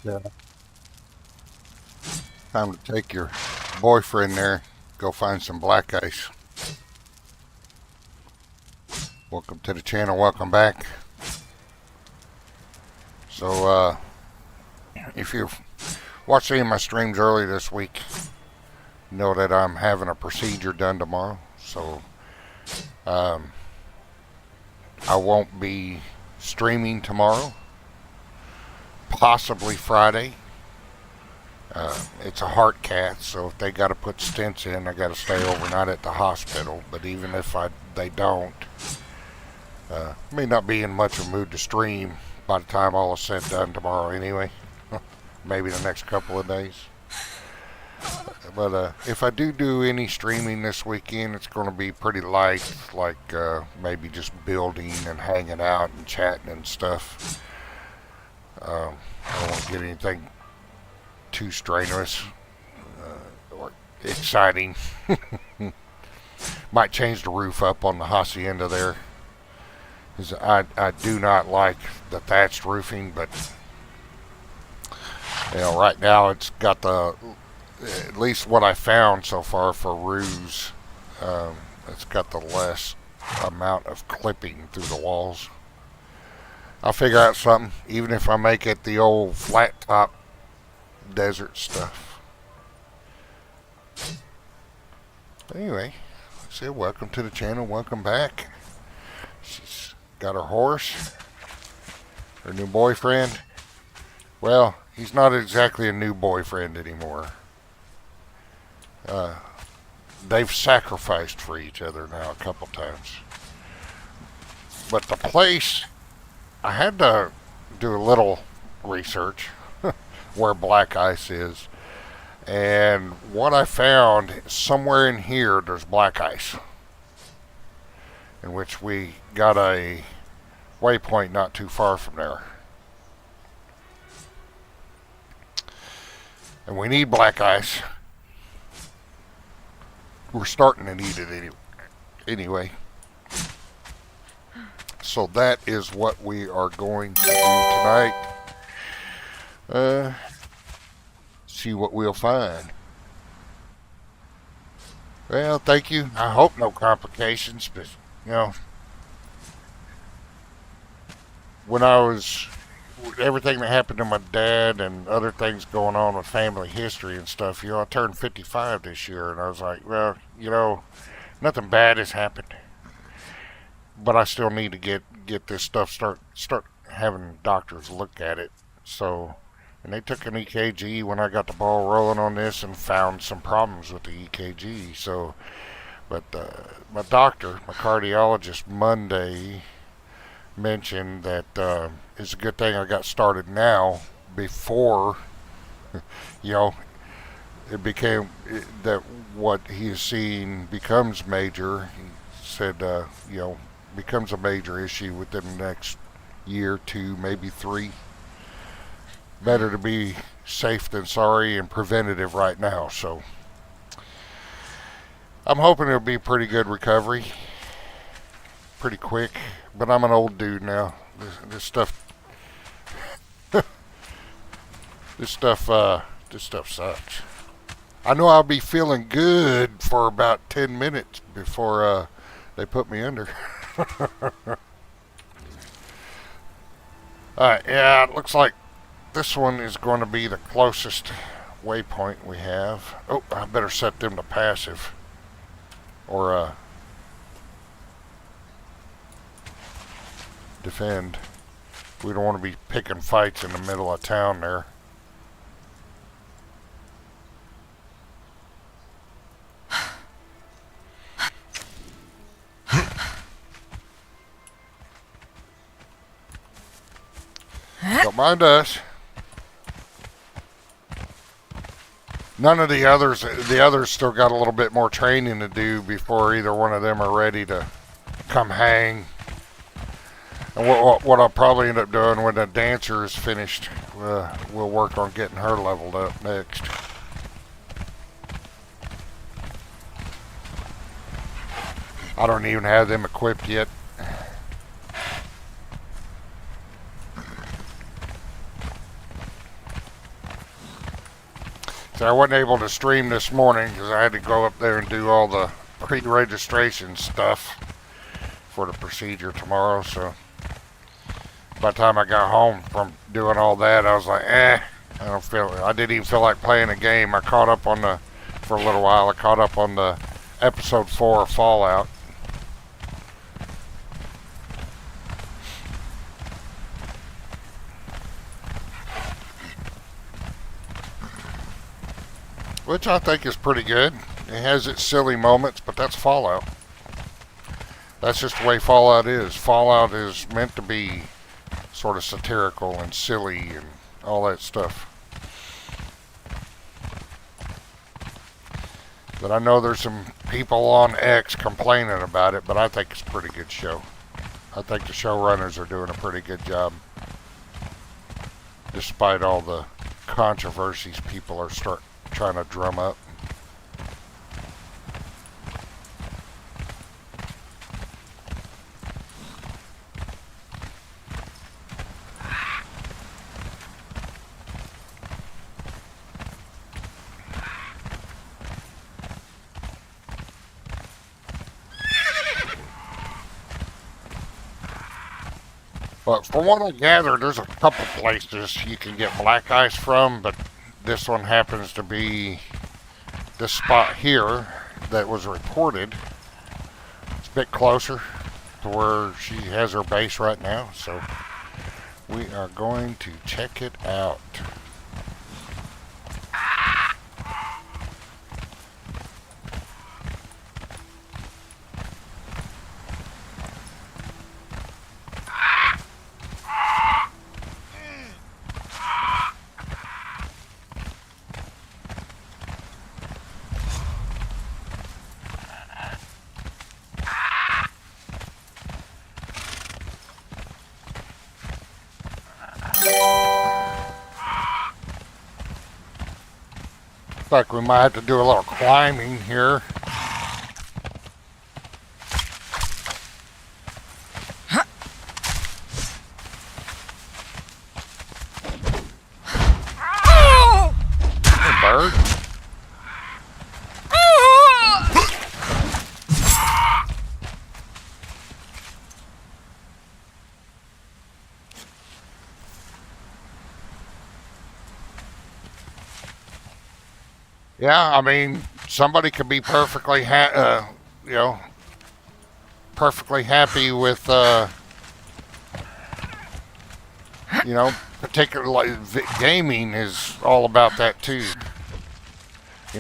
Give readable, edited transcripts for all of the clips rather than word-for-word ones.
Yeah. Time to take your boyfriend there, go find some black ice. Welcome to the channel, welcome back. So, if you watched any of my streams early this week, know that I'm having a procedure done tomorrow. So, I won't be streaming tomorrow, possibly Friday. It's a heart cath, so if they got to put stents in, I got to stay overnight at the hospital. But even if they don't, may not be in much of a mood to stream by the time all is said and done tomorrow anyway. Maybe the next couple of days. But if I do any streaming this weekend, it's going to be pretty light, like maybe just building and hanging out and chatting and stuff. I don't want to get anything too strenuous or exciting. Might change the roof up on the hacienda there. I do not like the thatched roofing, but right now it's got at least what I found so far for roofs, it's got the less amount of clipping through the walls. I'll figure out something, even if I make it the old flat top desert stuff. Anyway, say welcome to the channel, welcome back. She's got her horse, her new boyfriend. Well, he's not exactly a new boyfriend anymore. They've sacrificed for each other now a couple times. But the place, I had to do a little research where black ice is. And what I found, somewhere in here, there's black ice. In which we got a waypoint not too far from there. And we need black ice. We're starting to need it anyway. So that is what we are going to do tonight. See what we'll find. Well, thank you. I hope no complications, but when everything that happened to my dad and other things going on with family history and stuff, I turned 55 this year, and I was like, well, nothing bad has happened, but I still need to get this stuff, start having doctors look at it. So, and they took an EKG when I got the ball rolling on this and found some problems with the EKG. So, but my doctor, my cardiologist, Monday mentioned that it's a good thing I got started now before it became that what he is seeing becomes major. He said becomes a major issue within the next year, 2, maybe 3. Better to be safe than sorry and preventative right now. So I'm hoping it'll be a pretty good recovery, pretty quick. But I'm an old dude now. This stuff sucks. I know I'll be feeling good for about 10 minutes before they put me under. Alright, yeah, it looks like this one is going to be the closest waypoint we have. Oh, I better set them to passive. Or defend. We don't want to be picking fights in the middle of town there. Don't mind us. None of the others still got a little bit more training to do before either one of them are ready to come hang. And what I'll probably end up doing when the dancer is finished, we'll work on getting her leveled up next. I don't even have them equipped yet. So I wasn't able to stream this morning because I had to go up there and do all the pre-registration stuff for the procedure tomorrow. So by the time I got home from doing all that, I was like, I didn't even feel like playing a game. I caught up on for a little while, I caught up on the episode 4 of Fallout. Which I think is pretty good. It has its silly moments, but that's Fallout. That's just the way Fallout is. Fallout is meant to be sort of satirical and silly and all that stuff. But I know there's some people on X complaining about it, but I think it's a pretty good show. I think the showrunners are doing a pretty good job. Despite all the controversies people are trying to drum up. But from what I gather, there's a couple places you can get black ice from, but this one happens to be this spot here that was reported. It's a bit closer to where she has her base right now, so we are going to check it out. Looks like we might have to do a little climbing here. Hey, bird. Yeah, I mean, somebody could be perfectly, perfectly happy with, particularly gaming is all about that too.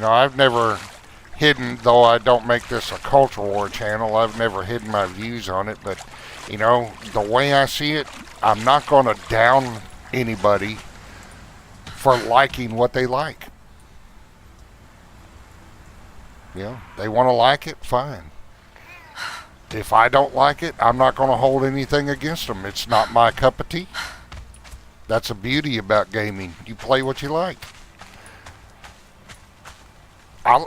I've never hidden, though I don't make this a culture war channel, I've never hidden my views on it, but, the way I see it, I'm not going to down anybody for liking what they like. They want to like it, fine. If I don't like it, I'm not going to hold anything against them. It's not my cup of tea. That's the beauty about gaming. You play what you like. I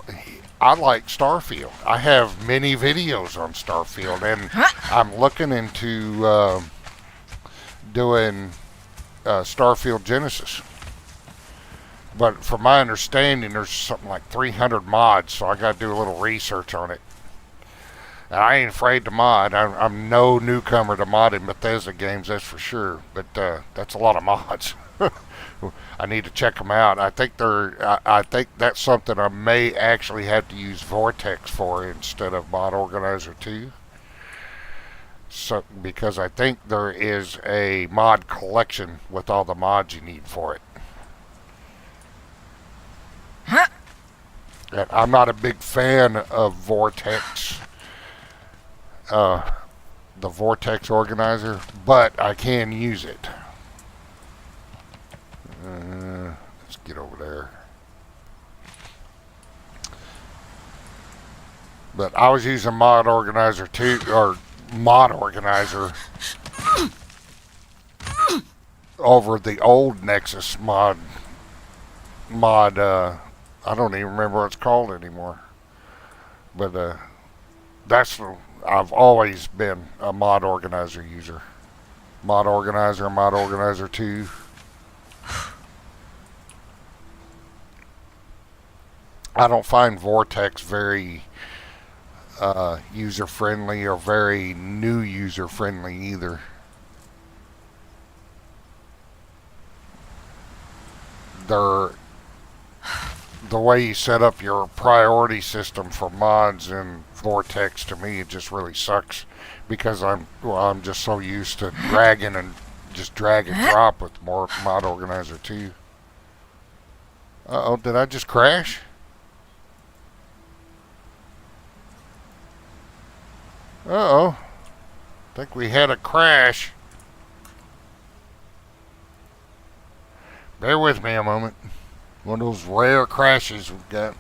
like Starfield. I have many videos on Starfield, and I'm looking into doing Starfield Genesis. But from my understanding, there's something like 300 mods, so I got to do a little research on it. And I ain't afraid to mod. I'm no newcomer to modding Bethesda games, that's for sure. But that's a lot of mods. I need to check them out. I think that's something I may actually have to use Vortex for instead of Mod Organizer 2. So, because I think there is a mod collection with all the mods you need for it. And I'm not a big fan of Vortex, the Vortex Organizer, but I can use it. Let's get over there. But I was using Mod Organizer 2, or Mod Organizer over the old Nexus mod. I don't even remember what it's called anymore. But I've always been a Mod Organizer user. Mod Organizer 2. I don't find Vortex very user friendly or very new user friendly either. They're the way you set up your priority system for mods in Vortex, to me it just really sucks because I'm just so used to dragging and just drag and drop with more mod organizer too. Uh oh, did I just crash? Uh oh, think we had a crash. Bear with me a moment. One of those rare crashes we've got.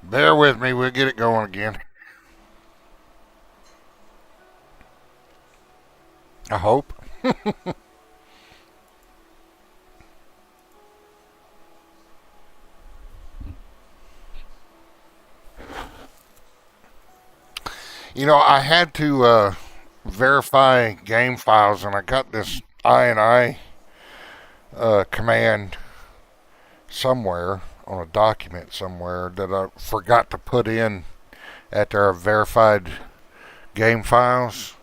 Bear with me, we'll get it going again. I hope. You know, I had to verify game files, and I got this I command somewhere on a document somewhere that I forgot to put in after I verified game files.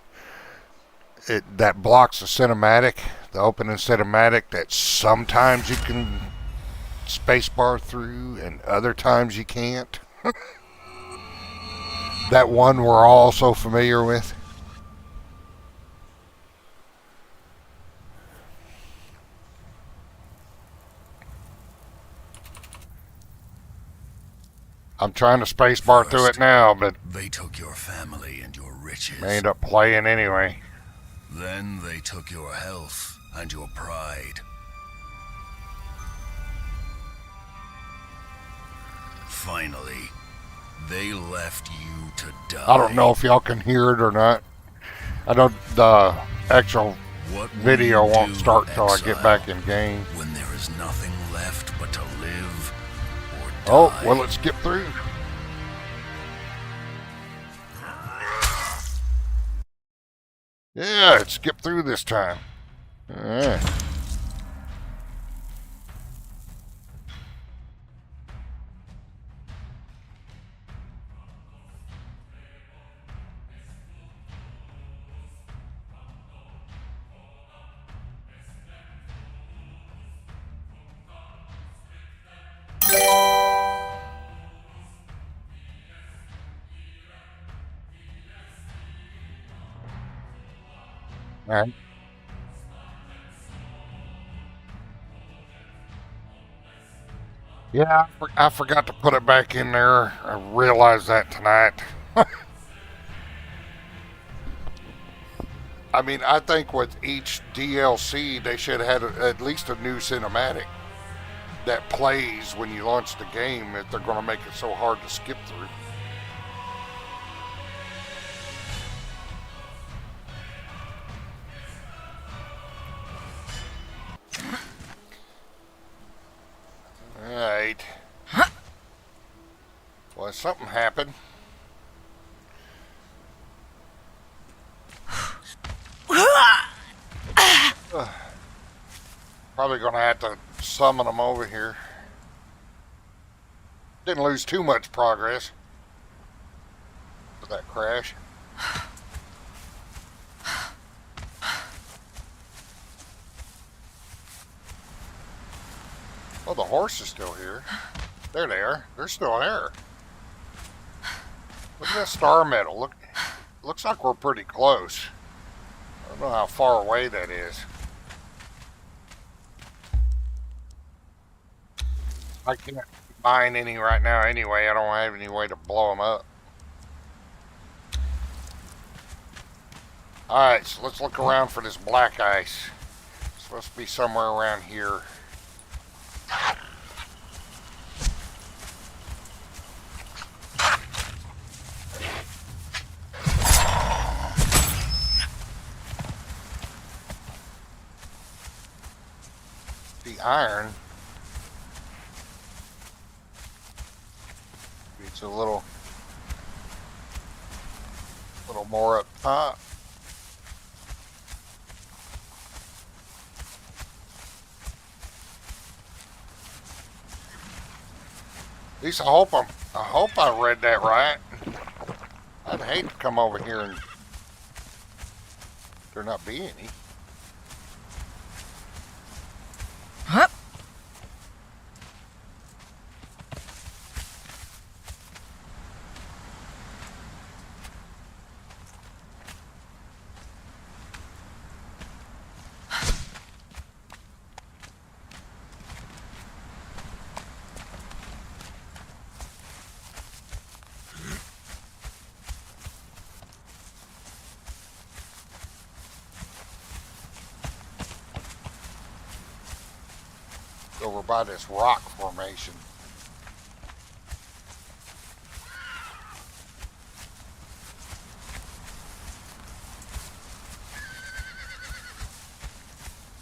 That blocks the cinematic, the opening cinematic that sometimes you can spacebar through and other times you can't. That one we're all so familiar with. I'm trying to spacebar through it now, but they took your family and your riches. I end up playing anyway. Then they took your health and your pride. Finally, they left you to die. I don't know if y'all can hear it or not. I don't. The actual video won't start till I get back in game. When there is nothing left but to live or die. Oh, well, let's skip through. Yeah, it skipped through this time. Alright. Alright. Yeah, I forgot to put it back in there. I realized that tonight. I mean, I think with each DLC, they should have had at least a new cinematic that plays when you launch the game if they're going to make it so hard to skip through. Alright. Well, something happened. Probably gonna have to summon them over here. Didn't lose too much progress with that crash. Oh, the horse is still here. There they are. They're still there. Look at that star medal. Look, looks like we're pretty close. I don't know how far away that is. I can't mine any right now anyway. I don't have any way to blow them up. Alright, so let's look around for this black ice. It's supposed to be somewhere around here. The iron. It's a little more up top. At least I hope I read that right. I'd hate to come over here and there not be any. Huh? Over by this rock formation.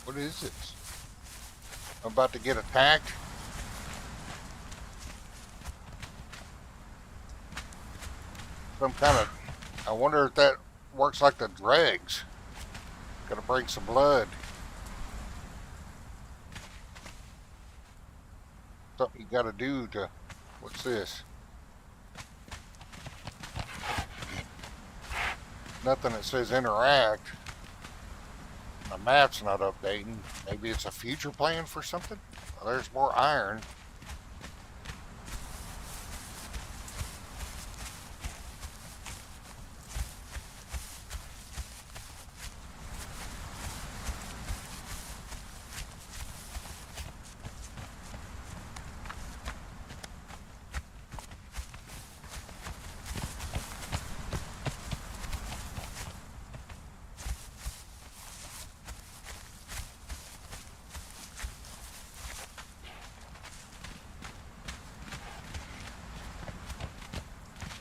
What is this? I'm about to get attacked. Some kind of, I wonder if that works like the dregs. Gotta bring some blood. Something you gotta do to, what's this? Nothing that says interact. The map's not updating. Maybe it's a future plan for something? Well, there's more iron.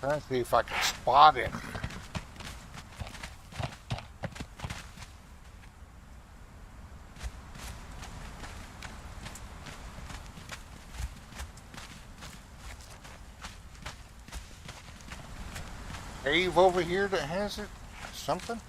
Trying to see if I can spot it. Cave over here that has it? Something?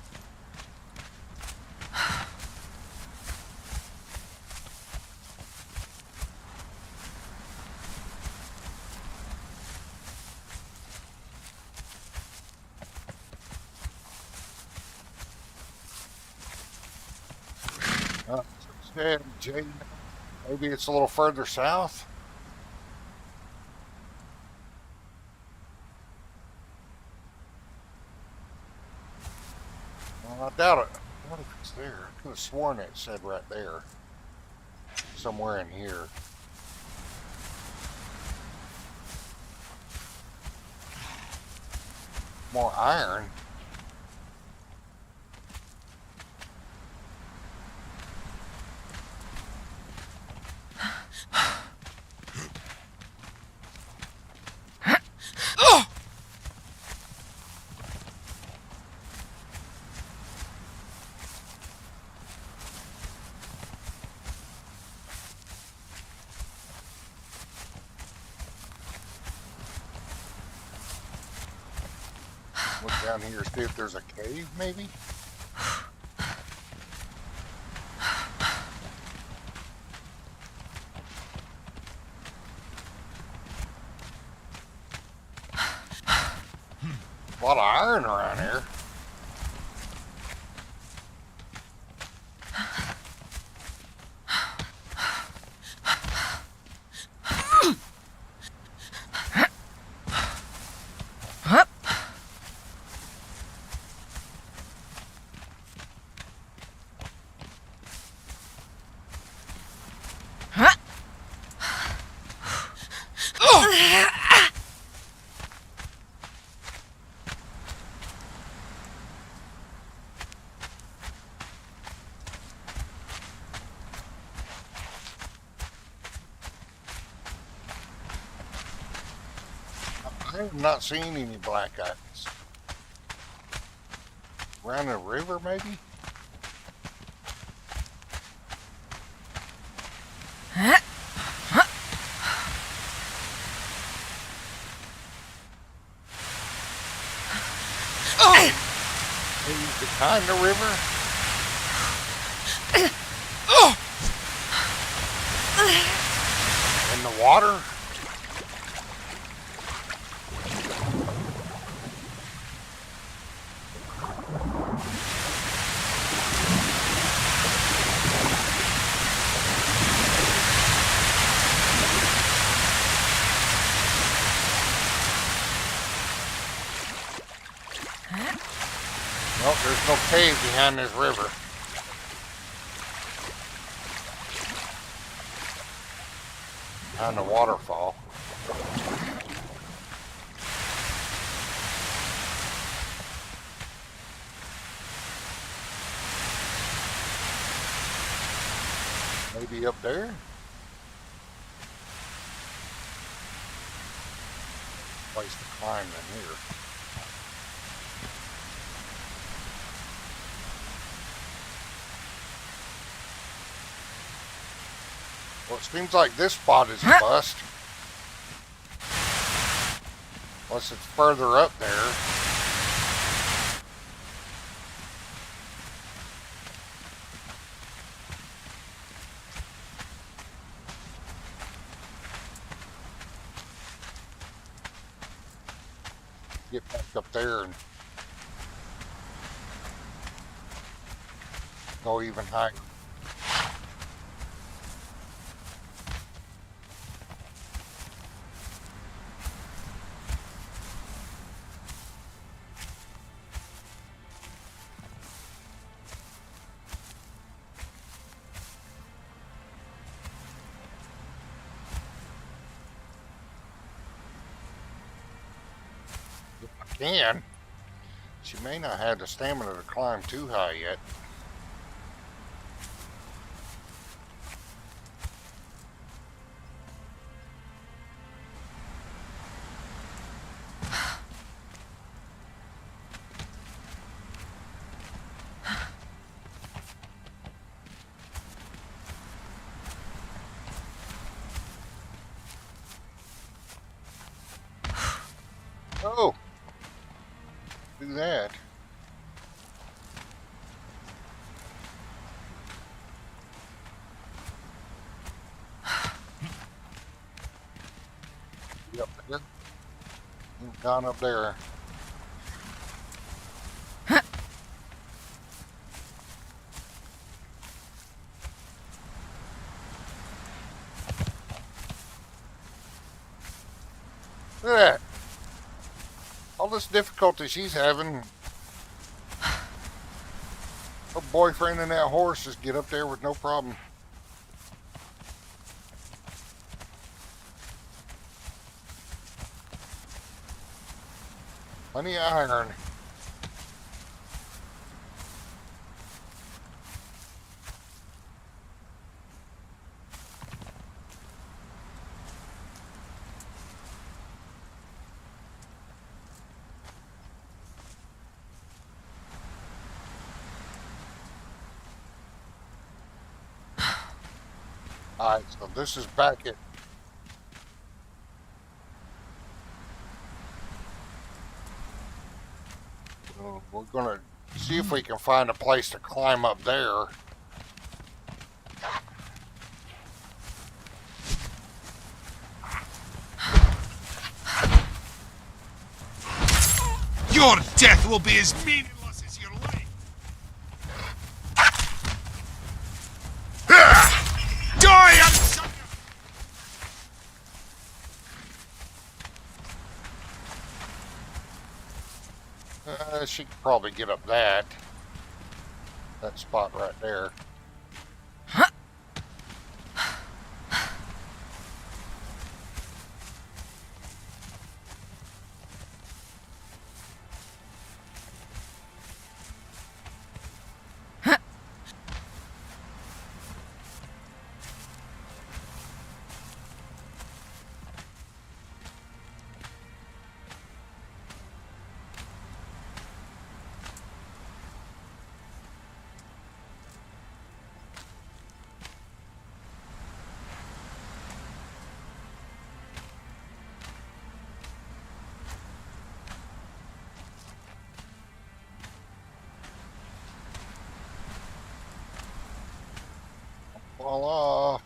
Jay, maybe it's a little further south. Well, I doubt it. What if it's there? I could have sworn it said right there. Somewhere in here. More iron. Look down here, see if there's a cave, maybe? A lot of iron around here. I have not seen any black eyes. Around the river, maybe? Maybe behind the river? In the water? Oh, there's no cave behind this river. Behind the waterfall. Maybe up there? Place to climb in here. Well, it seems like this spot is a bust. Unless it's further up there. Get back up there and go even higher. Can. She may not have the stamina to climb too high yet. Oh! Do that. Get up there. Down up there. Look at that. All this difficulty she's having. Her boyfriend and that horse just get up there with no problem. Plenty of iron. Alright, so this is back at we're gonna see if we can find a place to climb up there. Your death will be as meaningless as your life. Die, unsucker! She could probably get up that spot right there. Voila.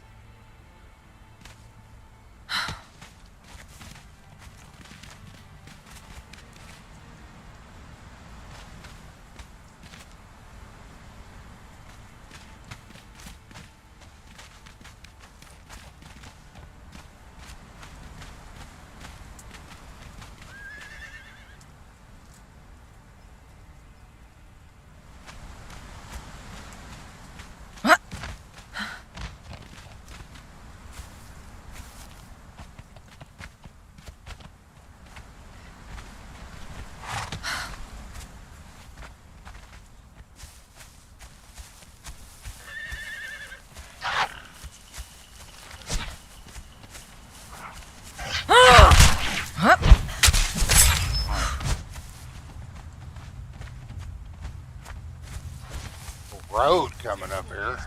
road coming up here.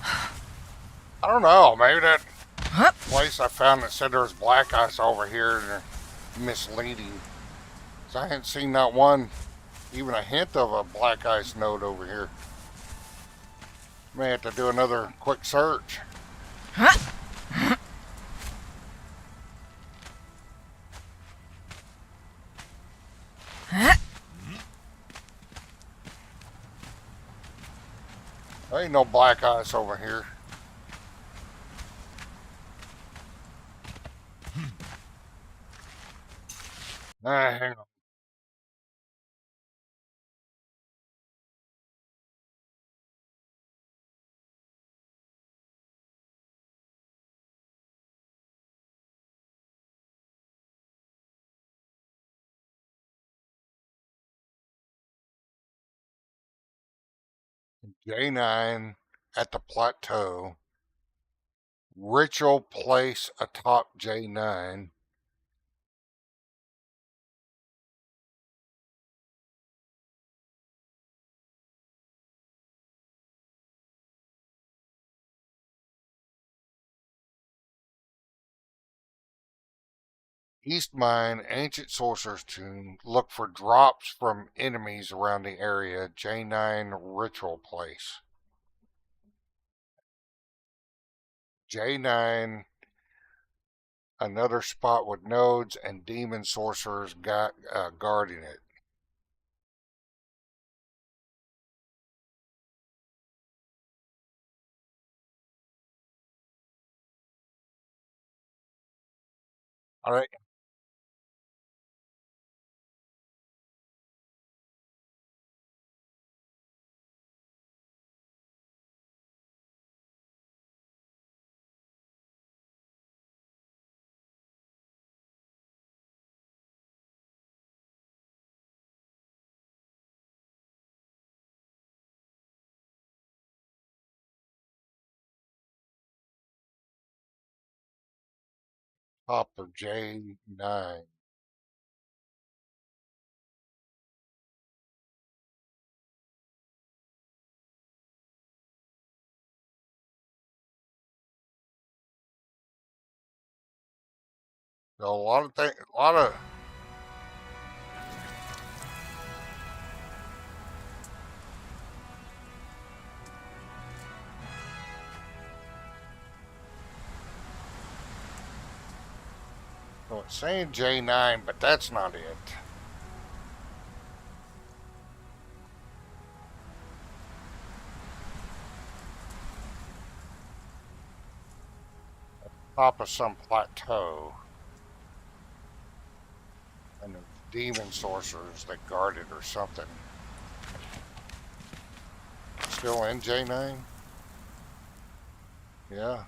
I don't know. Maybe that Hup. place I found that said there was black ice over here and they're misleading. 'Cause I hadn't seen not one, even a hint of a black ice node over here. May have to do another quick search. Huh? Huh? There ain't no black ice over here. Hang on. J9 at the plateau. Ritual place atop J9. East Mine, Ancient Sorcerer's Tomb. Look for drops from enemies around the area. J9 Ritual Place. J9, another spot with nodes and demon sorcerers guarding it. All right. Top of J9. So a lot of things, a lot of so it's saying J9, but that's not it. Top of some plateau. And there's demon sorcerers that guard it or something. Still in J9? Yeah.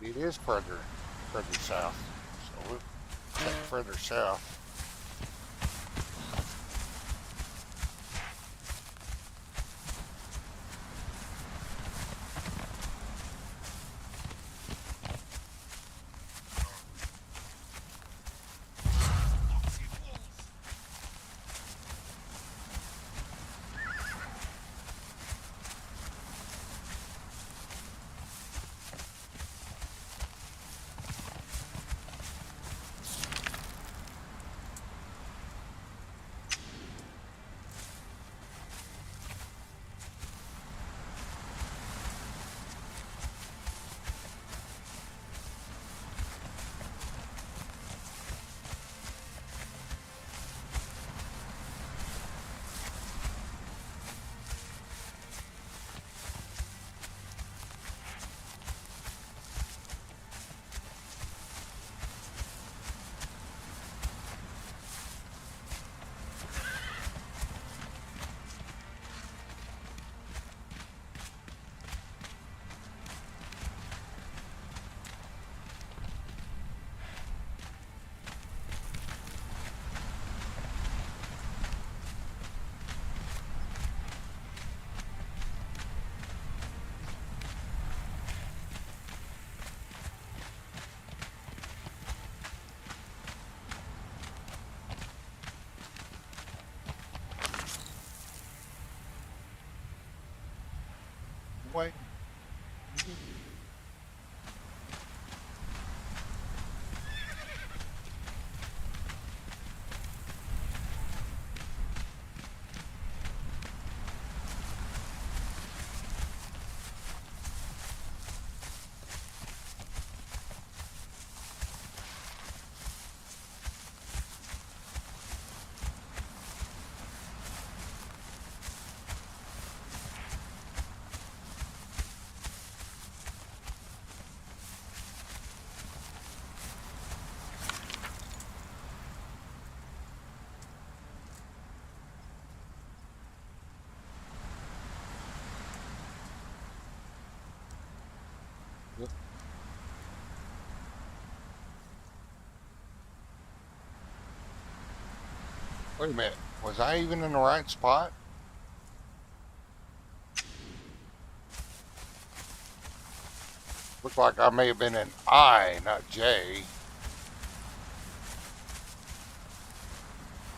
It is further south. So we'll check further south. way? Wait a minute. Was I even in the right spot? Looks like I may have been in I, not J.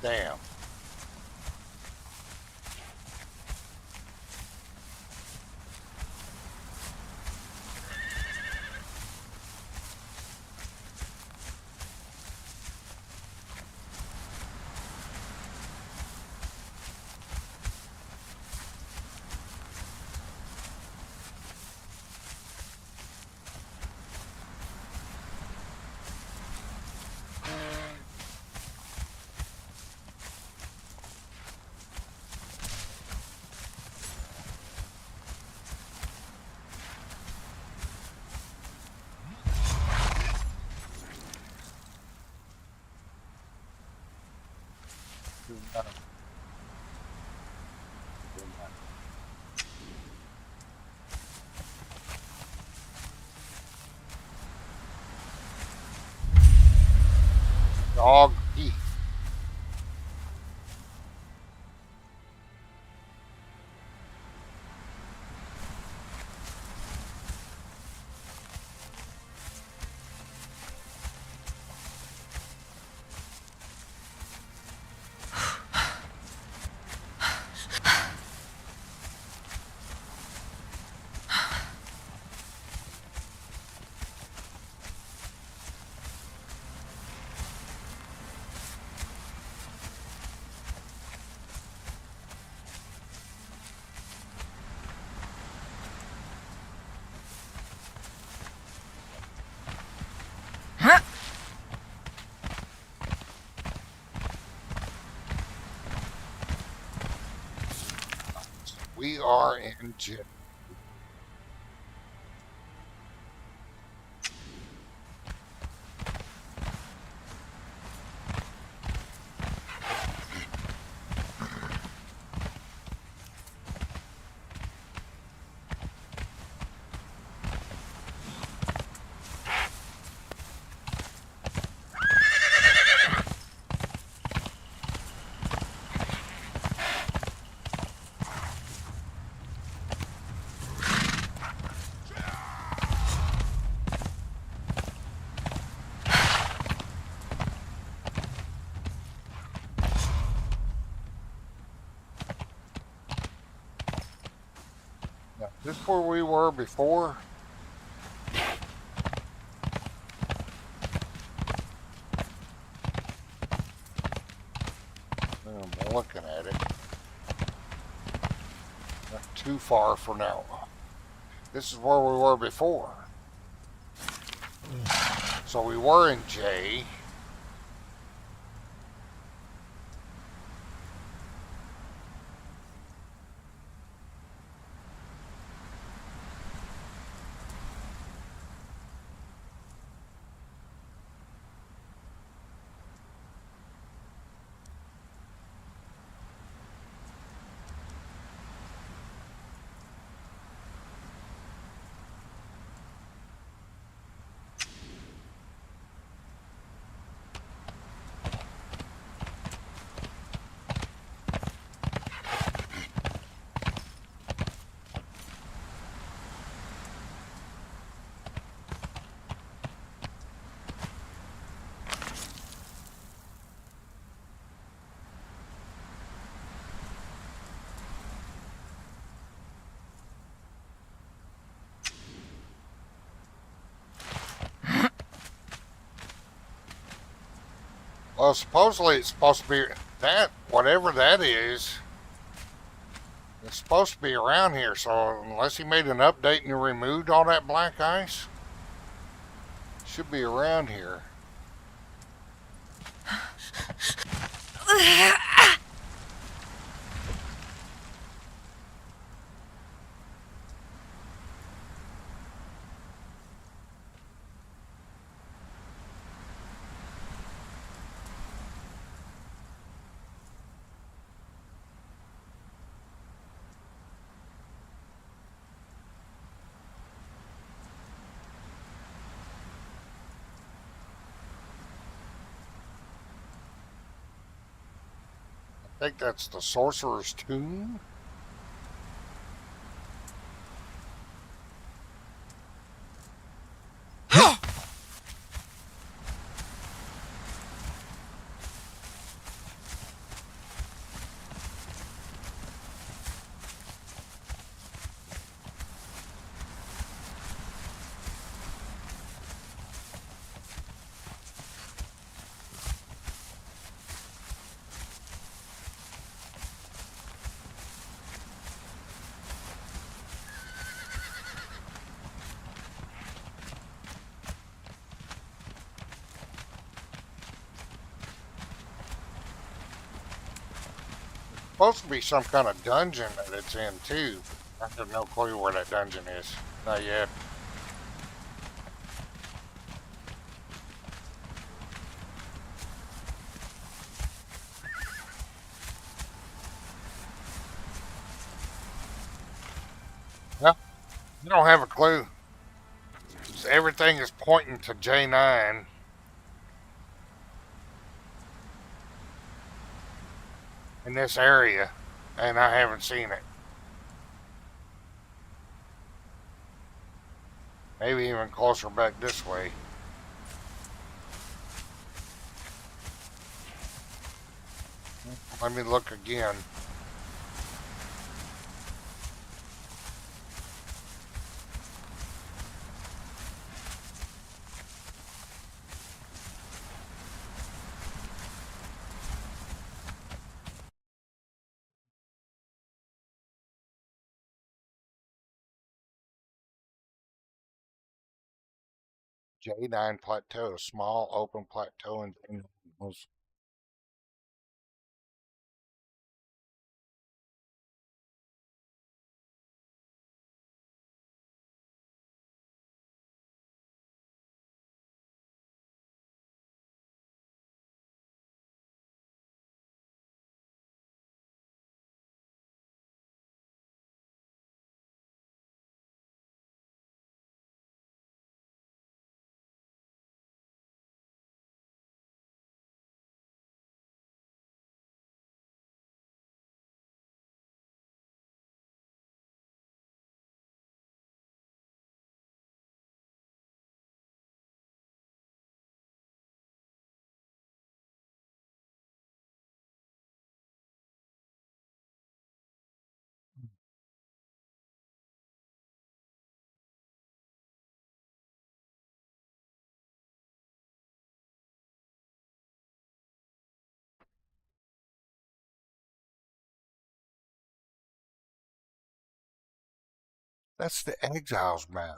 Damn. Dog eat. Huh? We are in J. Now, is this where we were before? I'm looking at it. Not too far for now. This is where we were before. So we were in J. Well, supposedly it's supposed to be that, whatever that is, it's supposed to be around here. So unless he made an update and removed all that black ice, it should be around here. I think that's the sorcerer's tomb. Supposed to be some kind of dungeon that it's in too. I have no clue where that dungeon is. Not yet. Yeah, you don't have a clue. Everything is pointing to J9. In this area, and I haven't seen it. Maybe even closer back this way. Let me look again. J9 Plateau, small open plateau in jungles. That's the Exiles map.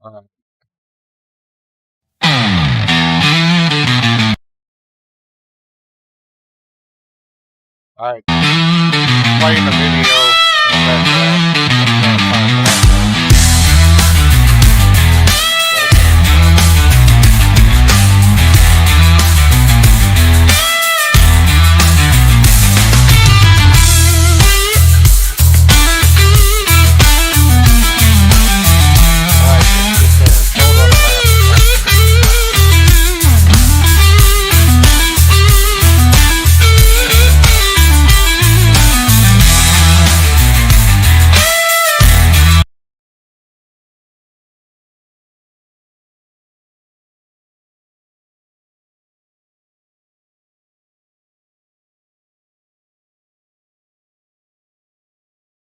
Uh, all right, playing the video in the background. I'm trying to find the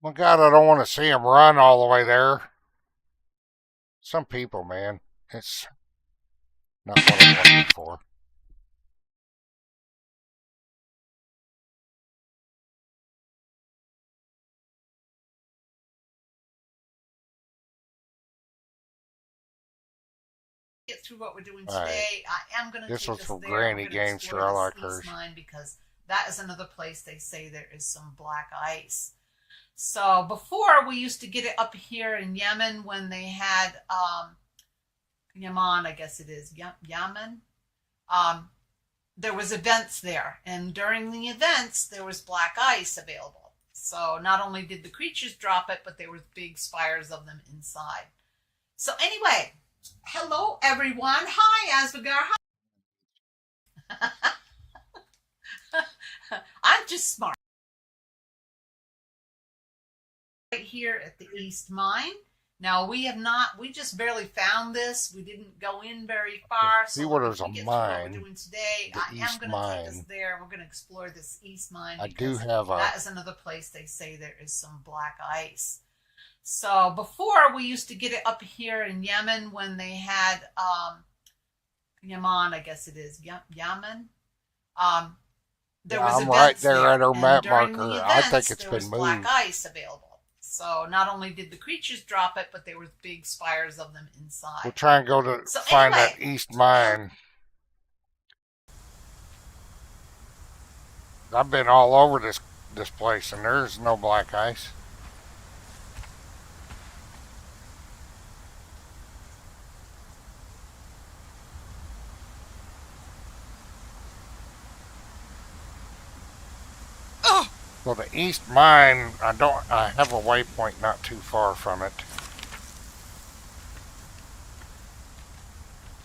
My God, I don't want to see him run all the way there. Some people, man, it's not what I'm looking for. Get through what we're doing All right. today. I am going to This take was us for there. Granny We're gonna Gamester. explore I like this hers. east mine because that is another place they say there is some black ice. So before we used to get it up here in Yemen when they had Yemen, I guess it is Yemen. There was events there, and during the events there was black ice available. So not only did the creatures drop it, but there was big spires of them inside. So anyway, hello everyone. Hi Asvigar. Hi. I'm just smart. Right here at the East Mine. Now we just barely found this. We didn't go in very far. See what there's a we get mine. What we're doing today. The I am East going to take us Mine. there. We're going to explore this East Mine. I do have a. That is another place they say there is some black ice. So before we used to get it up here in Yemen when they had Yemen, I guess it is Yemen. There was I'm events right there at our and map during marker. the I events, think it's there been was black moved. ice available. So not only did the creatures drop it, but there was big spires of them inside. We'll try and go to So find anyway. that East Mine. I've been all over this place, and there's no black ice. So the East Mine, I have a waypoint not too far from it.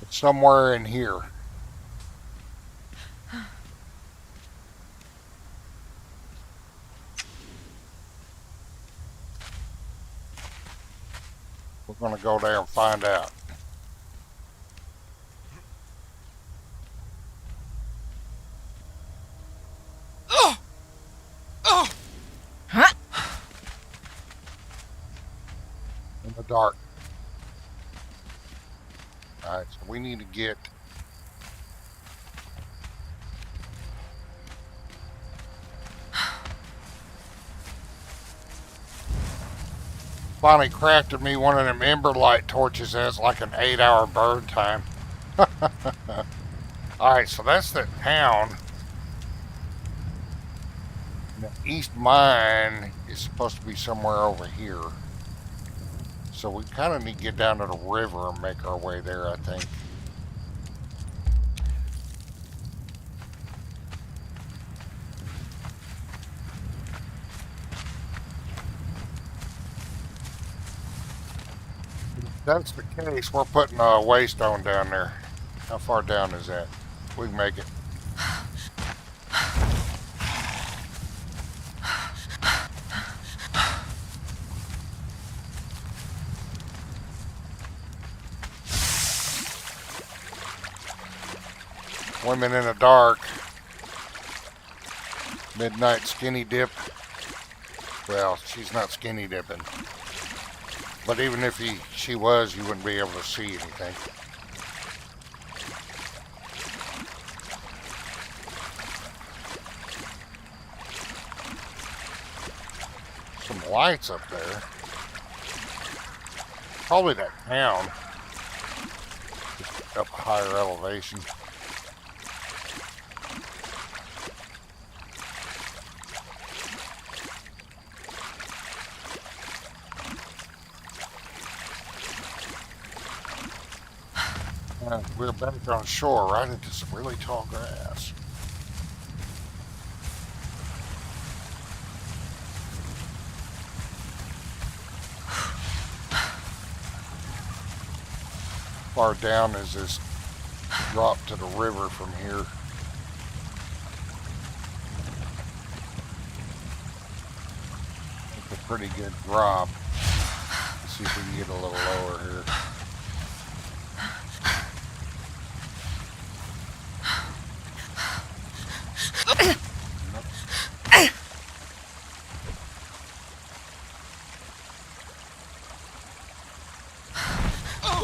It's somewhere in here. We're gonna go there and find out. Huh? In the dark. Alright, so we need to get finally crafted me one of them ember light torches that has like an 8-hour burn time. Alright, so that's the town. The East Mine is supposed to be somewhere over here. So we kind of need to get down to the river and make our way there, I think. If that's the case, we're putting a waystone down there. How far down is that? We can make it. Women in the dark. Midnight skinny dip. Well, she's not skinny dipping. But even if she was, you wouldn't be able to see anything. Some lights up there. Probably that town. Just up a higher elevation. We're back on shore, right into some really tall grass. Far down is this drop to the river from here. It's a pretty good drop. Let's see if we can get a little lower here.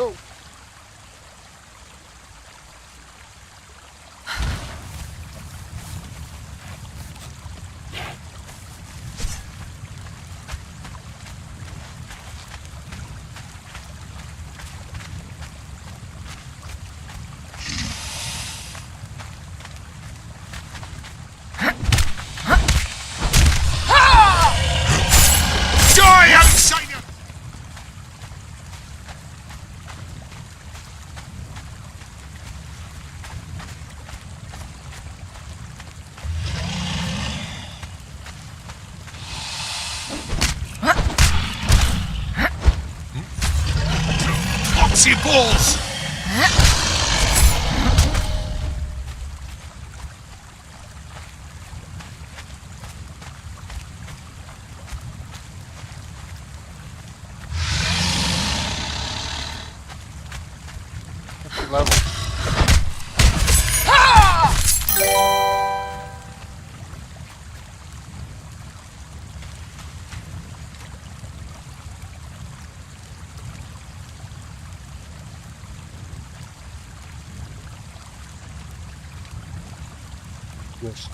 Whoa. Die outsider! Foxy balls! Level. Yes.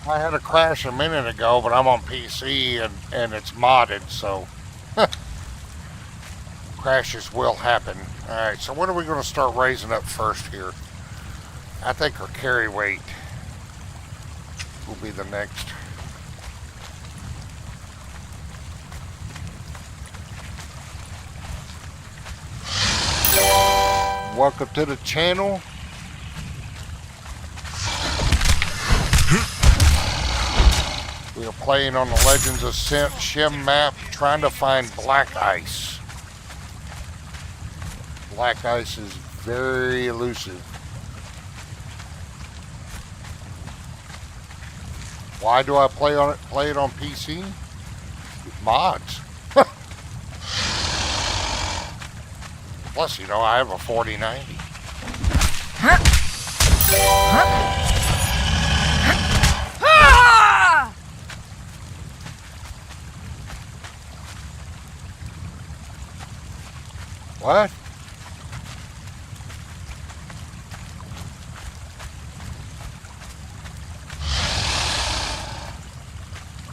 I had a crash a minute ago, but I'm on PC and it's modded, so crashes will happen. Alright, so what are we going to start raising up first here? I think our carry weight will be the next. Welcome to the channel. We are playing on the Legends of Shem map, trying to find black ice. Black ice is very elusive. Why do I play it on PC? With mods. Plus, you know, I have a 4090. What?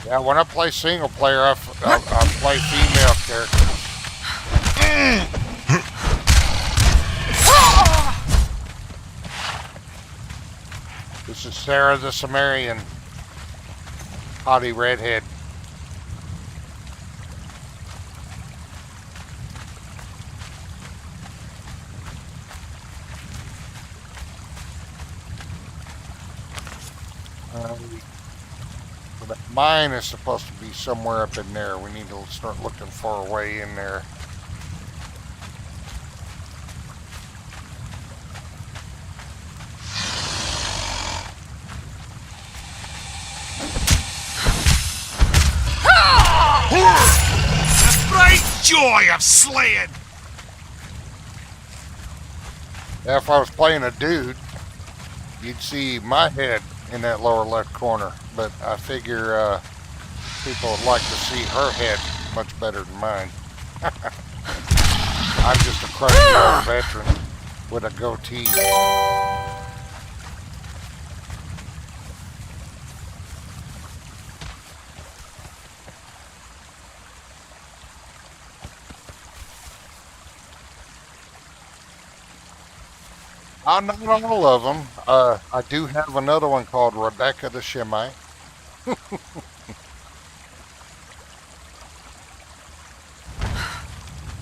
Yeah, when I play single player, I play female characters. This is Sarah the Cimmerian, hottie redhead. That mine is supposed to be somewhere up in there. We need to start looking for a way in there. The bright joy of slaying! Now, if I was playing a dude, you'd see my head in that lower left corner, but I figure people would like to see her head much better than mine. I'm just a crusty old veteran with a goatee. Not all of them. I do have another one called Rebecca the Shemite.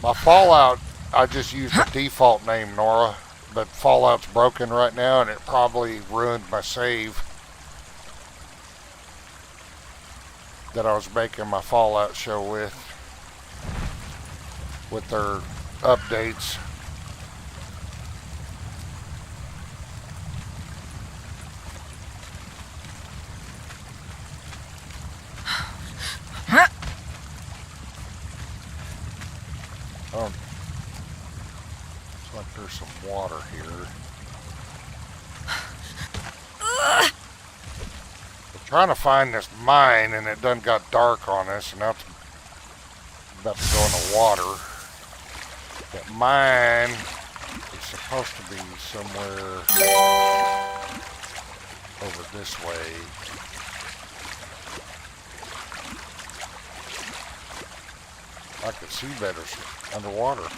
My Fallout, I just used the default name, Nora, but Fallout's broken right now, and it probably ruined my save that I was making my Fallout show with their updates. Looks like there's some water here. trying to find this mine, and it done got dark on us, and now it's about to go in the water. That mine is supposed to be somewhere over this way. I could see better underwater.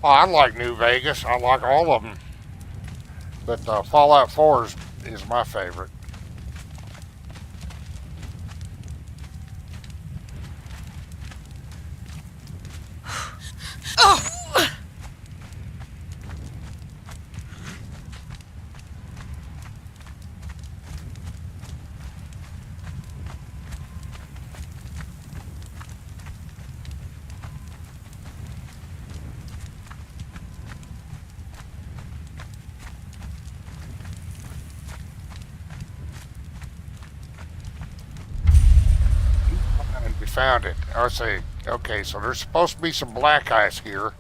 Oh, I like New Vegas. I like all of them. But Fallout 4 is my favorite. We found it. I say, okay, so there's supposed to be some black ice here,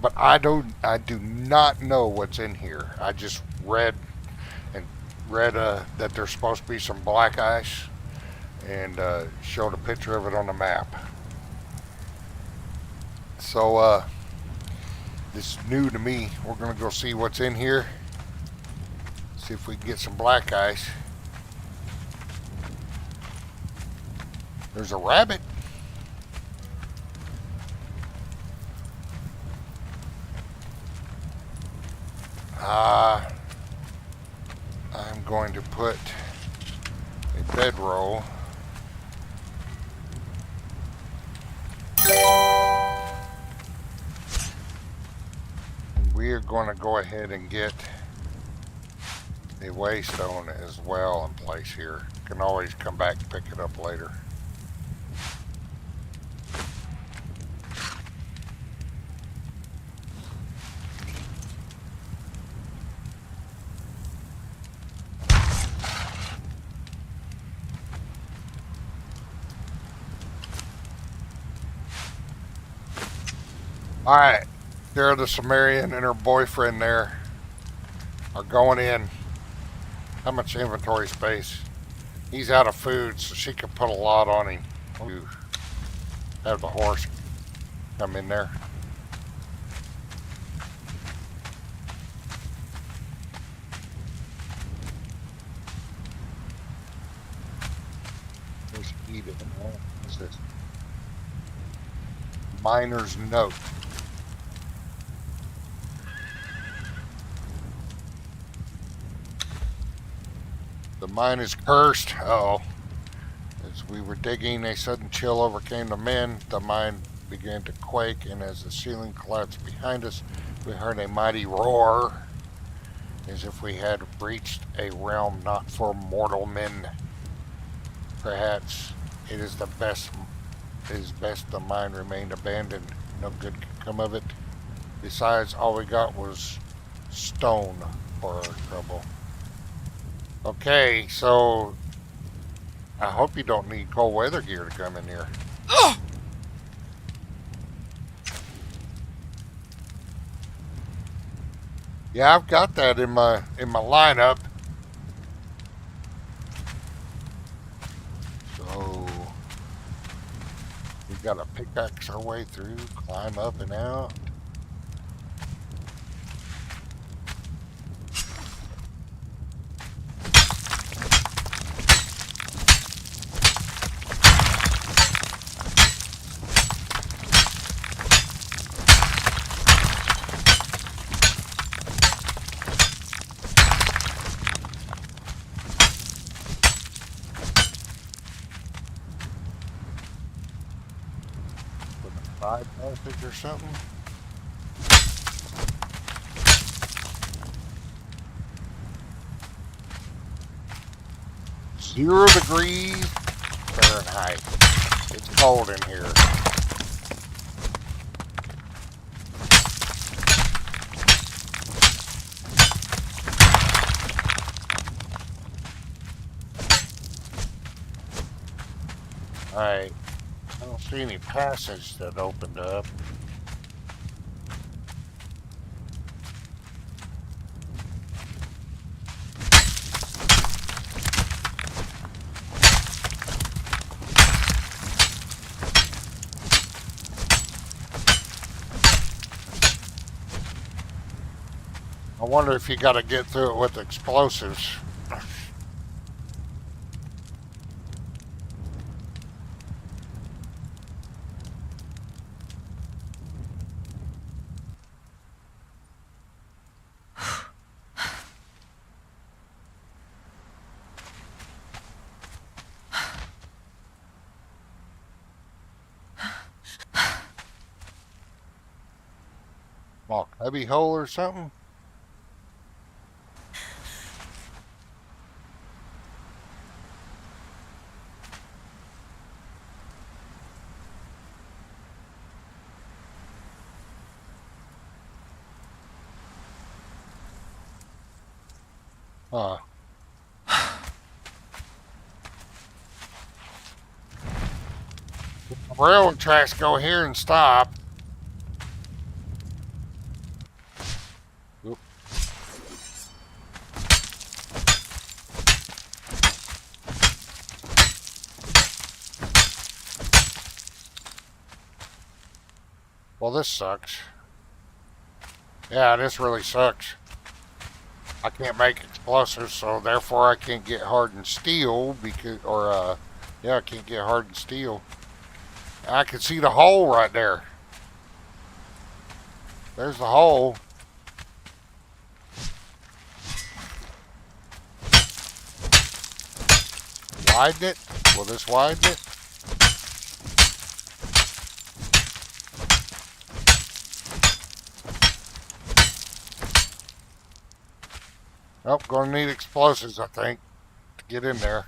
but I do not know what's in here. I just read that there's supposed to be some black ice, and showed a picture of it on the map. So this is new to me. We're gonna go see what's in here. See if we can get some black ice. There's a rabbit. I'm going to put a bedroll. And we are going to go ahead and get a waystone as well in place here. Can always come back and pick it up later. Alright, there the Cimmerian and her boyfriend there are going in. How much inventory space? He's out of food, so she can put a lot on him. You have the horse come in there. There's Eden. What's this? Miner's note. The mine is cursed. Uh-oh. As we were digging, a sudden chill overcame the men. The mine began to quake, and as the ceiling collapsed behind us, we heard a mighty roar, as if we had reached a realm not for mortal men. Perhaps it is best the mine remained abandoned. No good could come of it. Besides, all we got was stone for our trouble. Okay, so I hope you don't need cold weather gear to come in here. Yeah, I've got that in my lineup. So we gotta pickaxe our way through, climb up and out. Side passage or something. .0 degrees Fahrenheit. It's cold in here. Alright. I don't see any passage that opened up. I wonder if you got to get through it with explosives. Small cubby hole or something? Huh. The railroad tracks go here and stop. Oop. Well, this sucks. Yeah, this really sucks. I can't make explosives, so therefore I can't get hardened steel because, yeah, I can't get hardened steel. I can see the hole right there. There's the hole. Widen it? Will this widen it? Oh, gonna need explosives, I think, to get in there.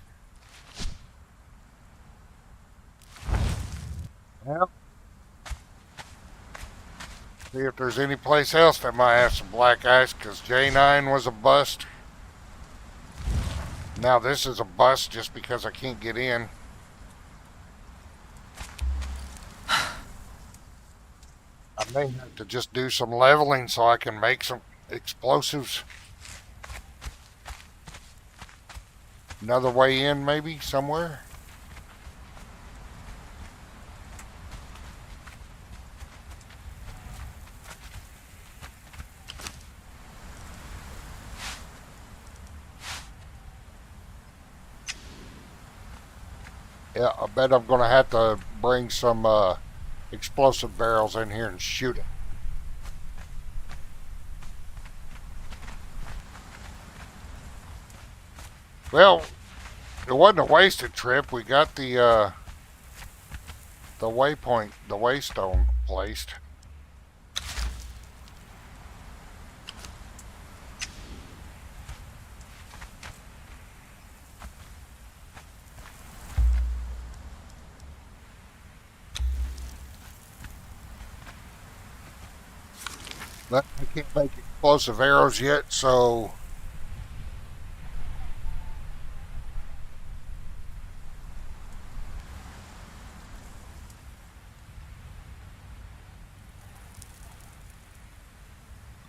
Yep. See if there's any place else that might have some black ice, because J9 was a bust. Now this is a bust just because I can't get in. I may have to just do some leveling so I can make some explosives. Another way in, maybe, somewhere? Yeah, I bet I'm going to have to bring some explosive barrels in here and shoot it. Well, it wasn't a wasted trip. We got the waypoint, the waystone placed. But I can't make explosive arrows yet, so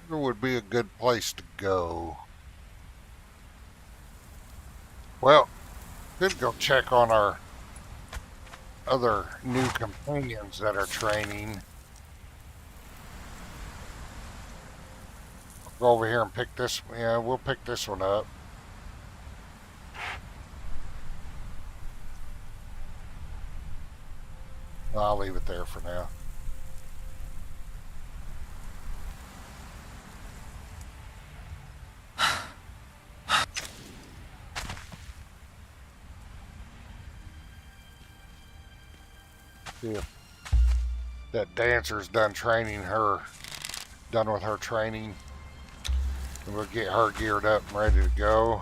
where would be a good place to go? Well, could go check on our other new companions that are training. Go over here and pick this. Yeah, we'll pick this one up. I'll leave it there for now. See if that dancer's done training her, done with her training. And we'll get her geared up and ready to go.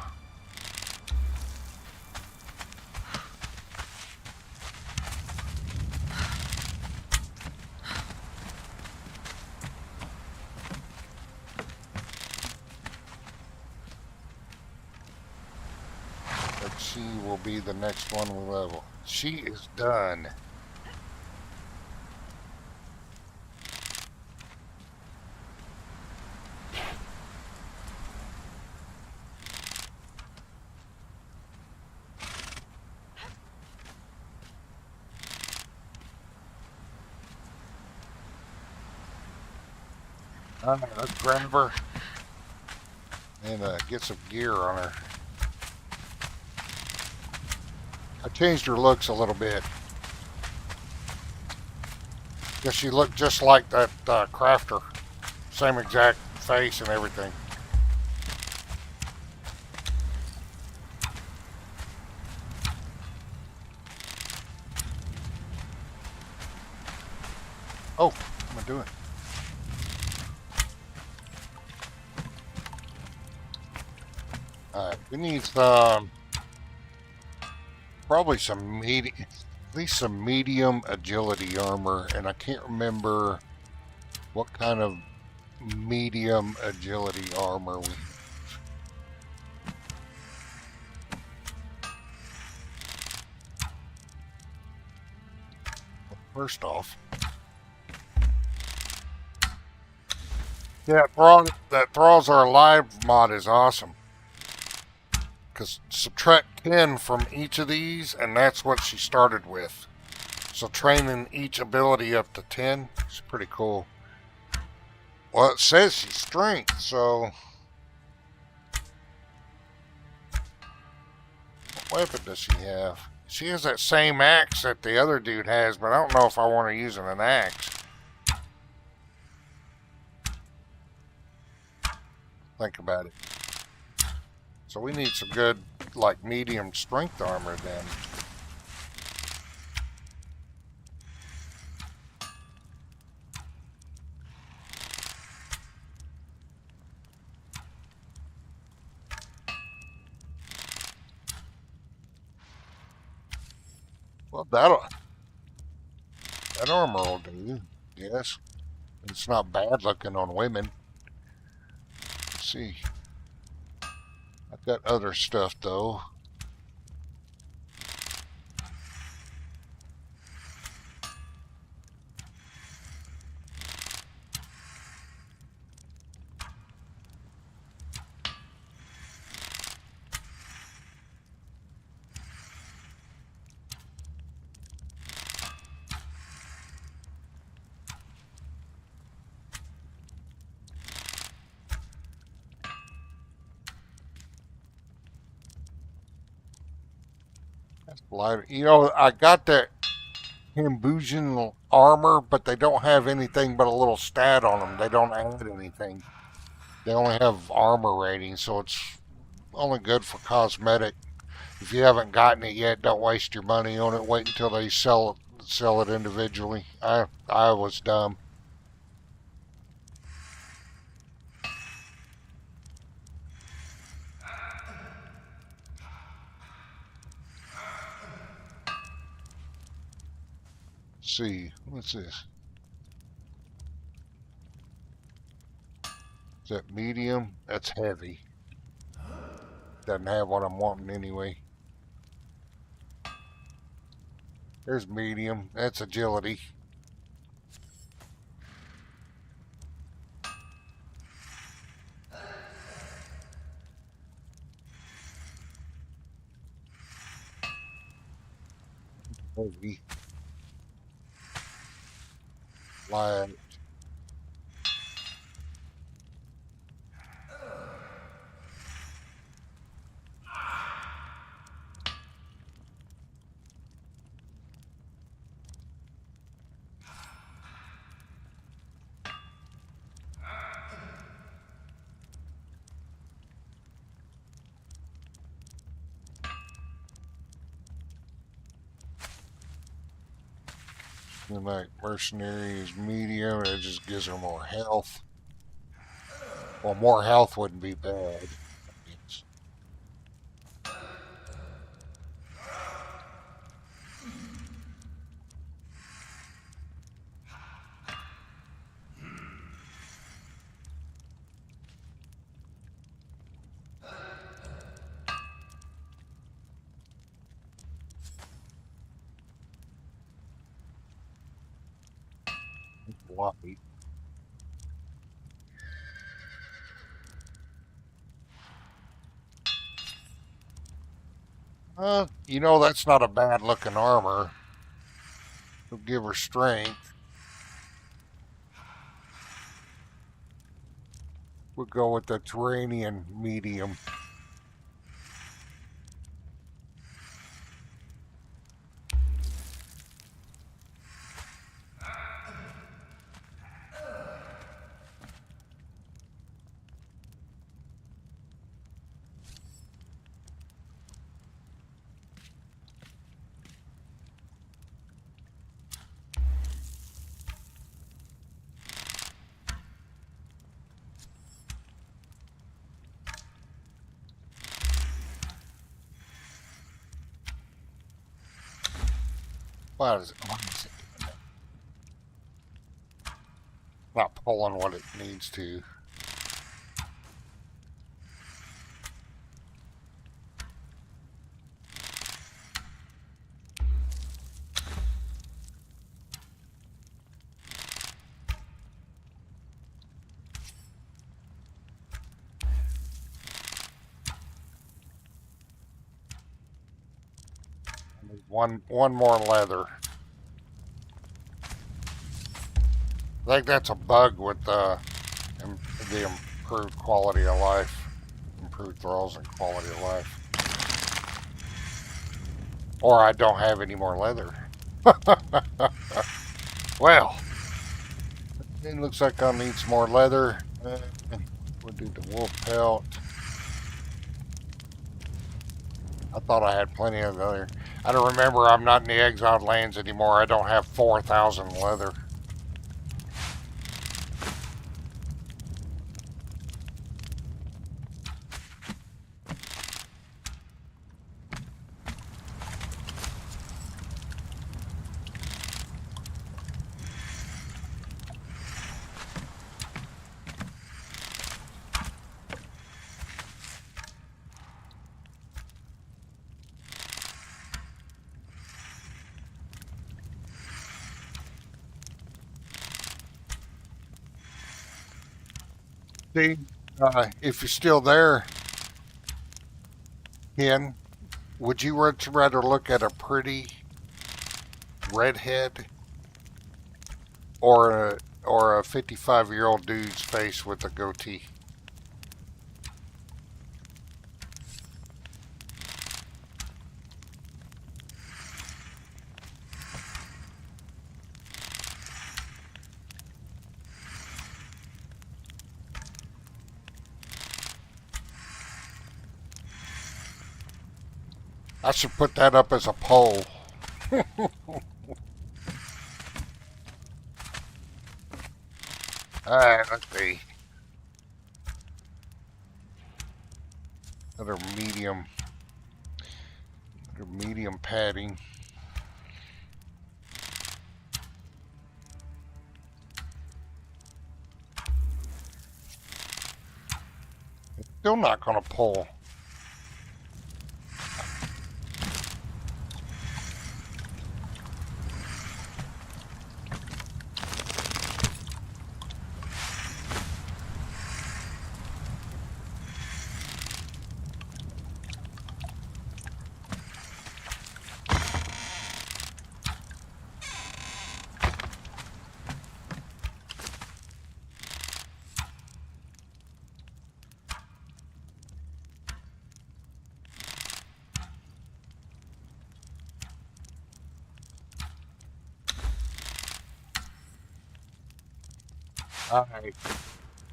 she will be the next one we level. She is done. Alright, let's grab her and get some gear on her. I changed her looks a little bit. Guess she looked just like that crafter. Same exact face and everything. Oh, what am I doing? Alright, we need probably some medium, at least some medium agility armor, and I can't remember what kind of medium agility armor we have. First off, yeah, that Thralls Are Alive mod is awesome. Because subtract 10 from each of these, and that's what she started with. So training each ability up to 10 is pretty cool. Well, it says she's strength, so... What weapon does she have? She has that same axe that the other dude has, but I don't know if I want her using an axe. Think about it. So we need some good, like, medium strength armor then. Well, that armor will do, yes. It's not bad looking on women. Let's see. I've got other stuff though. Lighter. You know, I got that Himbusian armor, but they don't have anything but a little stat on them. They don't add anything. They only have armor rating, so it's only good for cosmetic. If you haven't gotten it yet, don't waste your money on it. Wait until they sell it individually. I was dumb. Let's see, what's this? Is that medium? That's heavy. Doesn't have what I'm wanting anyway. There's medium. That's agility. Heavy. Light. Like mercenary is medium, it just gives her more health. Well, more health wouldn't be bad. Light. You know, that's not a bad looking armor. It'll give her strength. We'll go with the Turanian medium. Why is it doing that? Not pulling what it needs to. One more leather. I think that's a bug with the improved quality of life, improved thralls and quality of life. Or I don't have any more leather. Well, it looks like I'll need some more leather. We'll do the wolf pelt. I thought I had plenty of leather. I don't remember, I'm not in the exiled lands anymore. I don't have 4,000 leather. See, if you're still there, Ken, would you rather look at a pretty redhead or a 55-year-old dude's face with a goatee? I should put that up as a poll. Alright, let's see. Another medium padding. It's still not going to pull.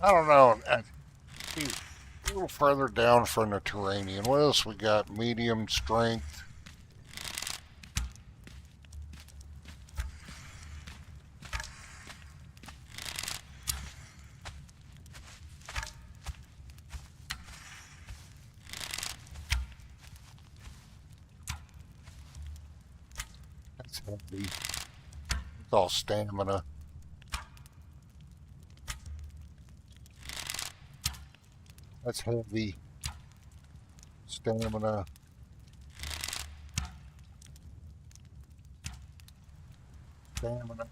I don't know. See, a little further down from the Turanian. What else we got? Medium strength. That's heavy. It's all stamina. That's heavy. Stamina. Stamina.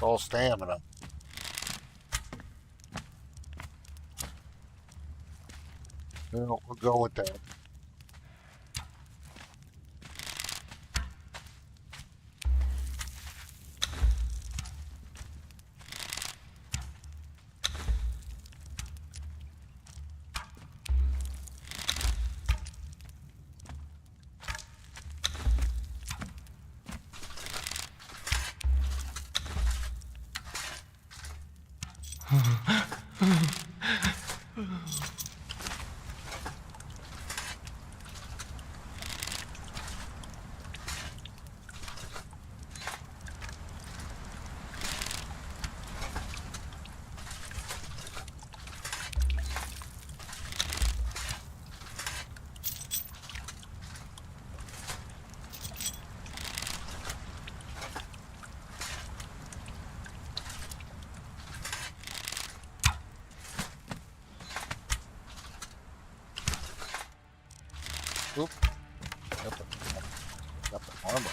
It's all stamina. Well, we'll go with that. Oop. Got the armor.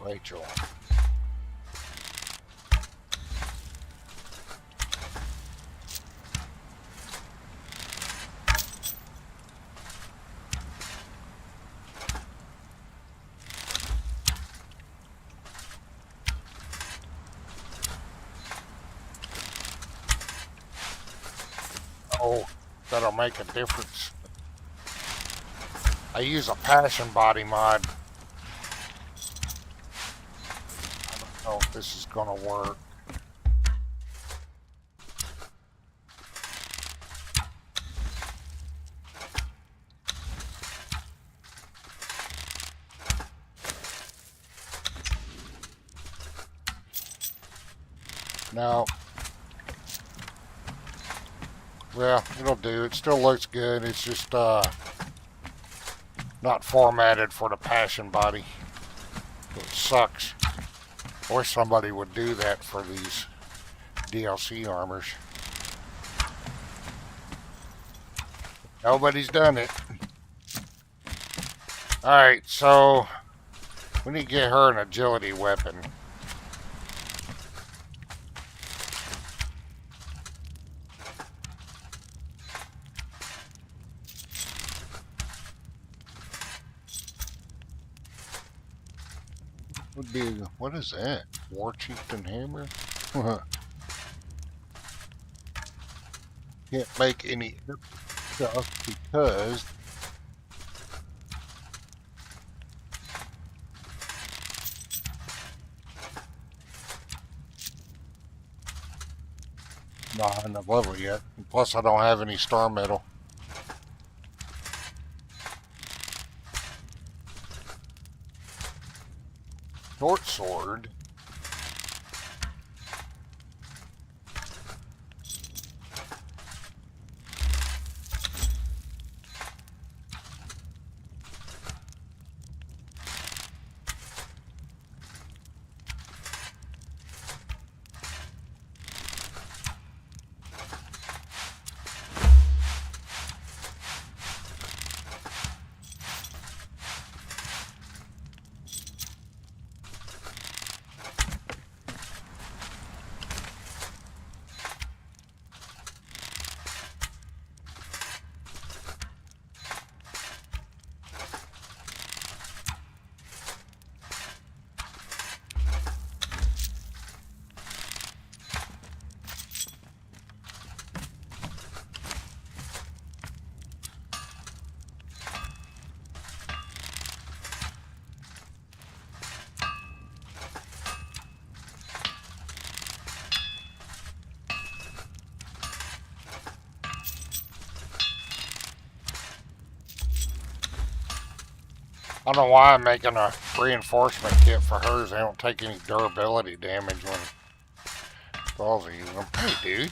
Rachel. Oh, that'll make a difference. I use a passion body mod. I don't know if this is gonna work. No. Well, it'll do. It still looks good. It's just not formatted for the passion body. It sucks. I wish somebody would do that for these DLC armors. Nobody's done it. Alright, so we need to get her an agility weapon. Would be, what is that? War Chieftain Hammer? Can't make any stuff because not enough level yet. And plus I don't have any star metal. Short sword. I don't know why I'm making a reinforcement kit for hers. They don't take any durability damage when balls are using them. Hey, dude.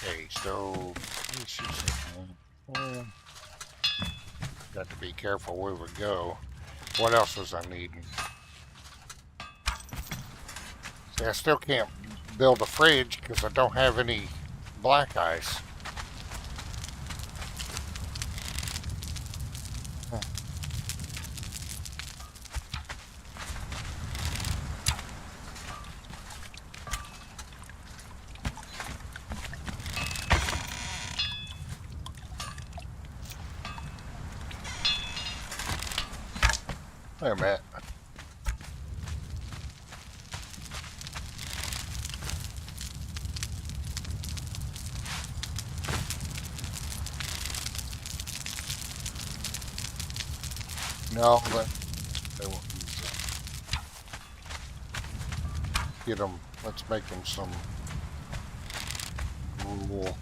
Okay, so got to be careful where we go. What else was I needing? See, I still can't build a fridge because I don't have any black ice. Wait a minute. No, but they won't use that. Get them. Let's make them some wool.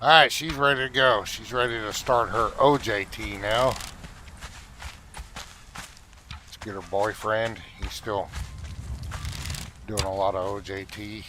Alright, she's ready to go. She's ready to start her OJT now. Let's get her boyfriend. He's still doing a lot of OJT.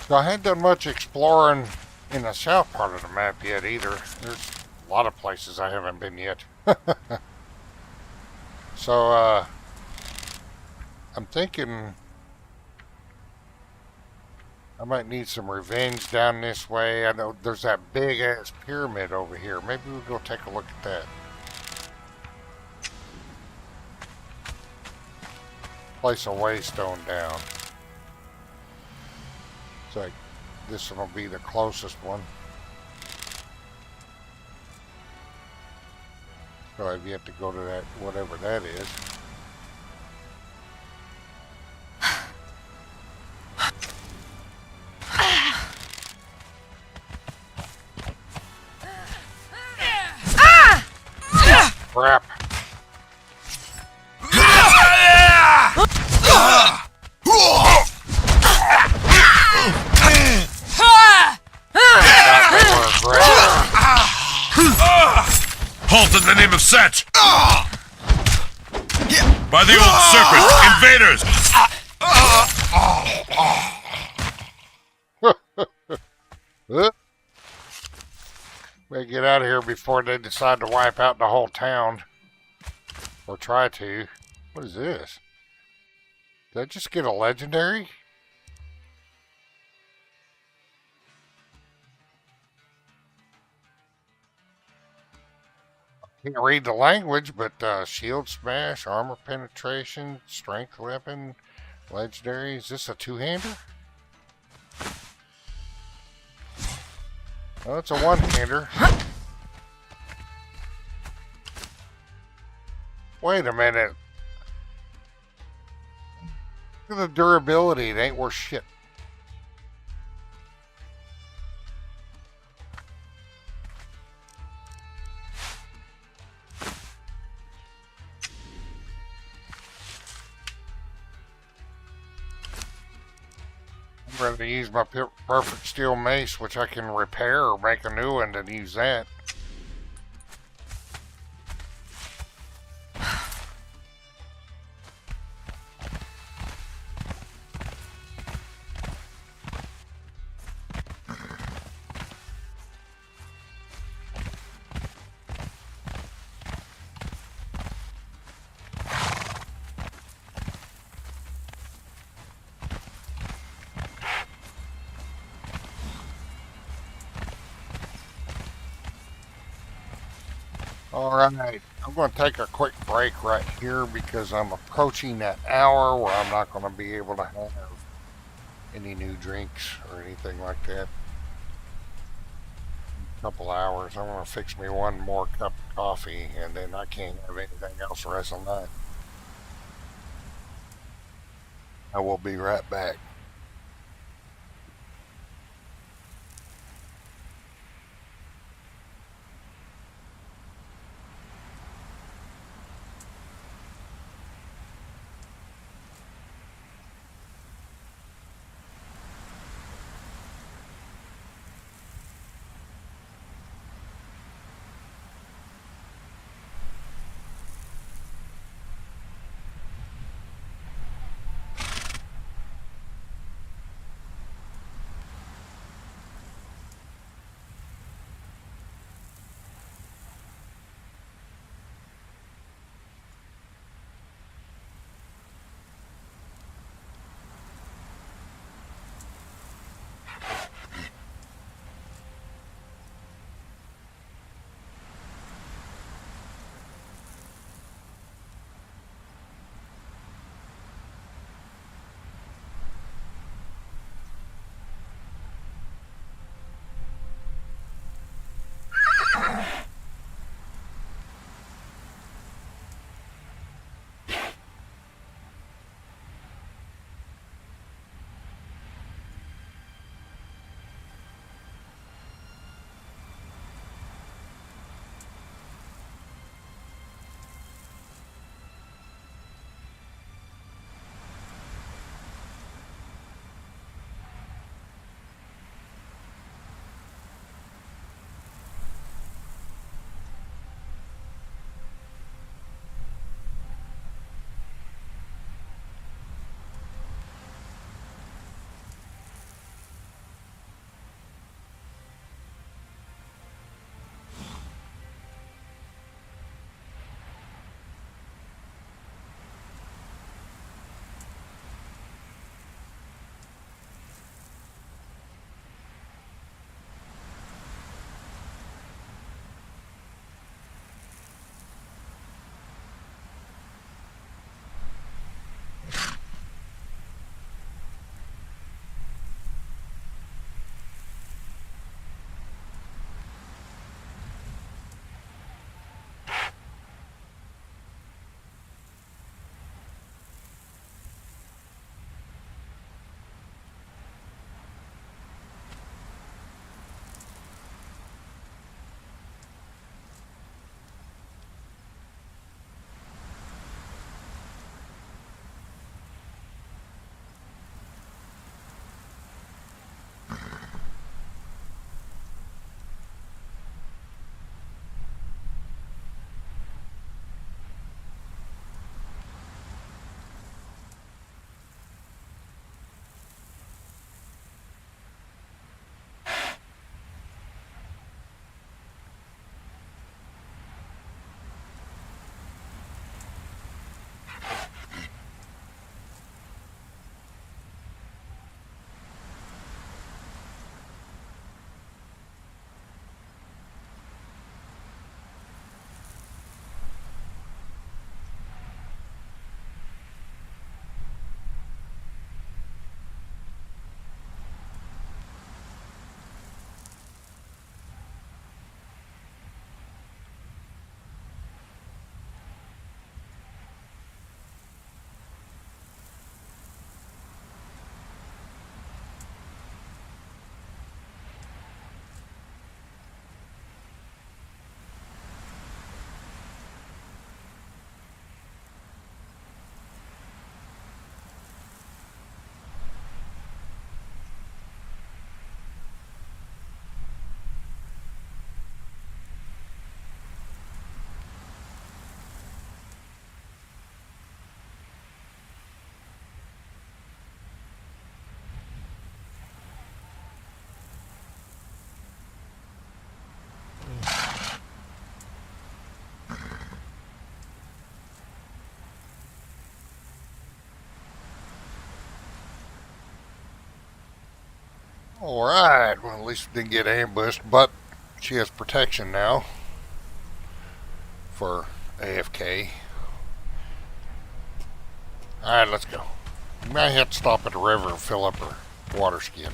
So I haven't done much exploring in the south part of the map yet either. There's a lot of places I haven't been yet. So I'm thinking I might need some revenge down this way. I know there's that big ass pyramid over here. Maybe we'll go take a look at that. Place a waystone down. So like, this one will be the closest one. So I've yet to go to that, whatever that is. Crap. Halt in the name of Set! By the old serpent, invaders! Better get out of here before they decide to wipe out the whole town. Or try to. What is this? Did I just get a legendary? Can't read the language, but shield smash, armor penetration, strength weapon, legendary. Is this a two-hander? Oh, it's a one-hander. Wait a minute. Look at the durability. It ain't worth shit. I'm ready to use my perfect steel mace, which I can repair or make a new one, and use that. Alright, I'm going to take a quick break right here because I'm approaching that hour where I'm not going to be able to have any new drinks or anything like that. A couple hours, I'm going to fix me one more cup of coffee and then I can't have anything else the rest of the night. I will be right back. Alright, well at least we didn't get ambushed, but she has protection now for AFK. Alright, let's go. We might have to stop at the river and fill up her water skin.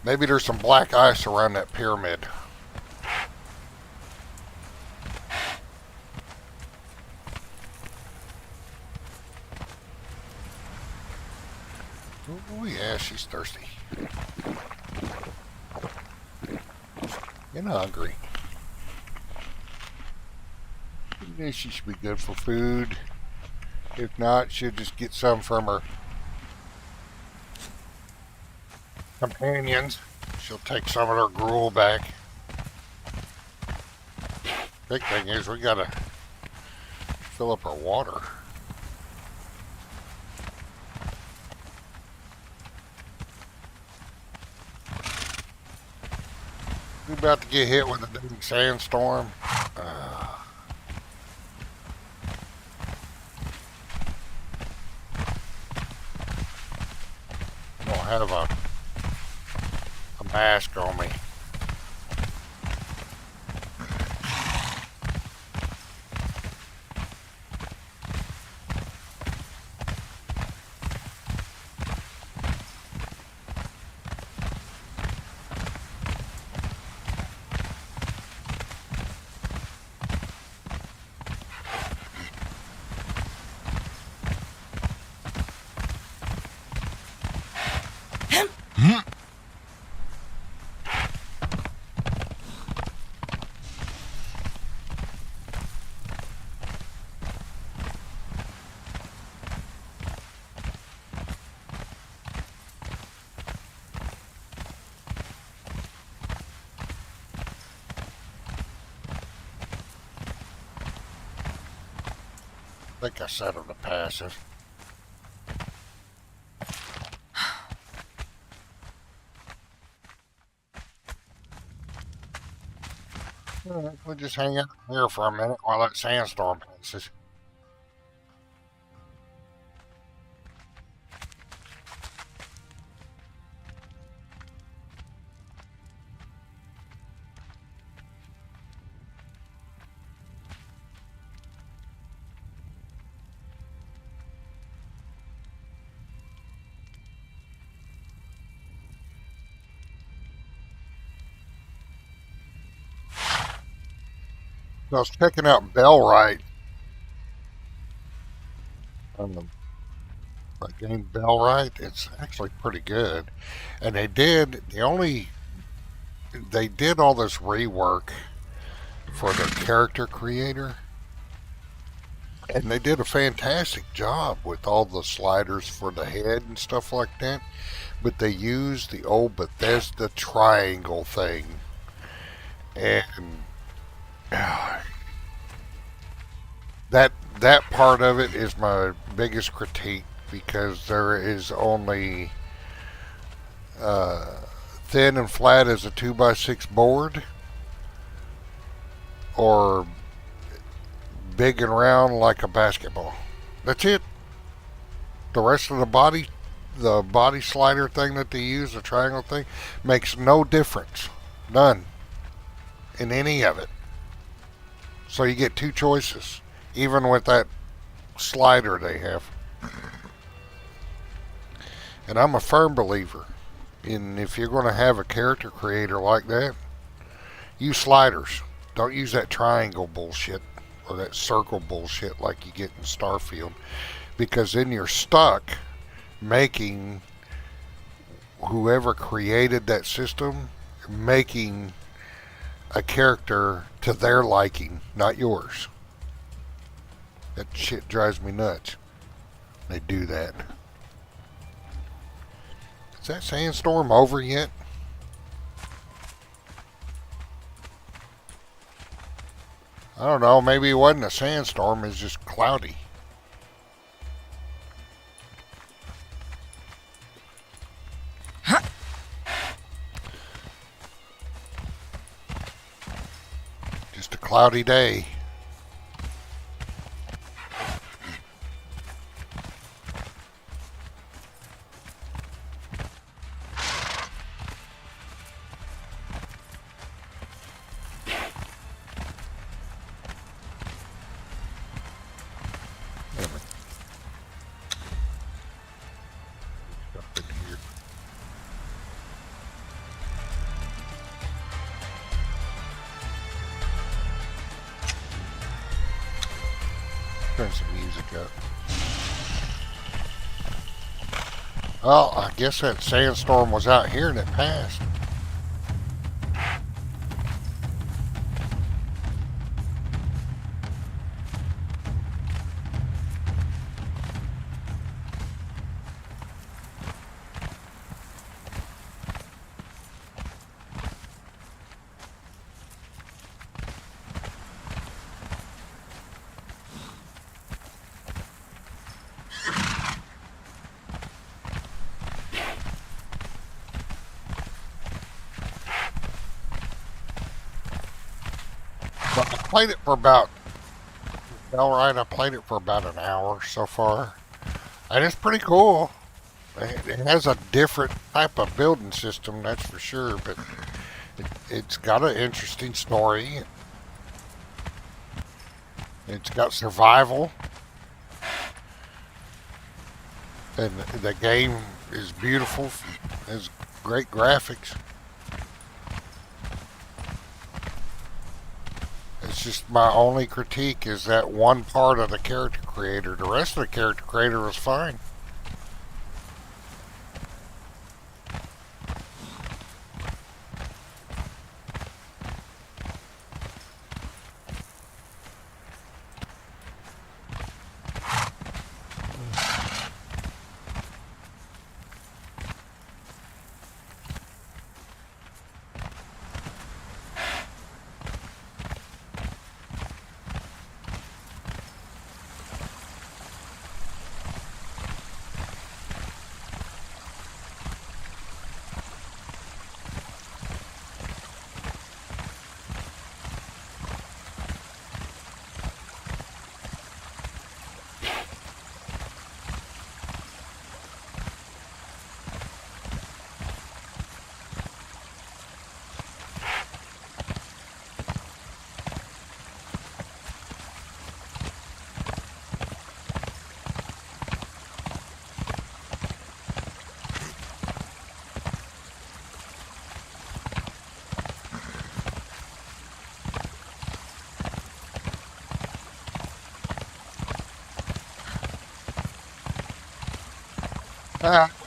Maybe there's some black ice around that pyramid. Oh yeah, she's thirsty. And hungry. Yeah, she should be good for food. If not, she'll just get some from her companions. She'll take some of her gruel back. Big thing is we gotta fill up our water. We're about to get hit with a big sandstorm. I don't have a mask on me. I think I set him to passive. Alright, we'll just hang out here for a minute while that sandstorm passes. I was checking out Bellrite. I gained Bellrite. It's actually pretty good. And they did all this rework for their character creator. And they did a fantastic job with all the sliders for the head and stuff like that. But they used the old Bethesda triangle thing. And that part of it is my biggest critique, because there is only thin and flat as a 2x6 board, or big and round like a basketball. That's it. The rest of the body slider thing that they use, the triangle thing, makes no difference. None. In any of it. So you get two choices, even with that slider they have. And I'm a firm believer in, if you're going to have a character creator like that, use sliders. Don't use that triangle bullshit or that circle bullshit like you get in Starfield, because then you're stuck making whoever created that system making a character to their liking, not yours. That shit drives me nuts. They do that. Is that sandstorm over yet? I don't know, maybe it wasn't a sandstorm, it's just cloudy. Just a cloudy day. Turn some music up. Well, I guess that sandstorm was out here and it passed. But I played it for about, alright, I played it for about an hour so far. And it's pretty cool. It has a different type of building system, that's for sure, but it's got an interesting story. It's got survival. And the game is beautiful, has great graphics. It's just my only critique is that one part of the character creator. The rest of the character creator was fine.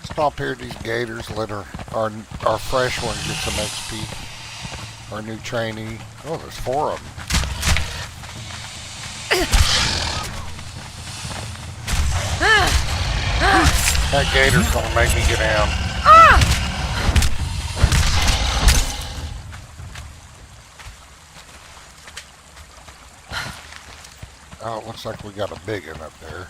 Stop here at these gators, let our fresh one get some XP. Our new trainee. Oh, there's 4 of them. That gator's gonna make me get down. Oh, it looks like we got a big one up there.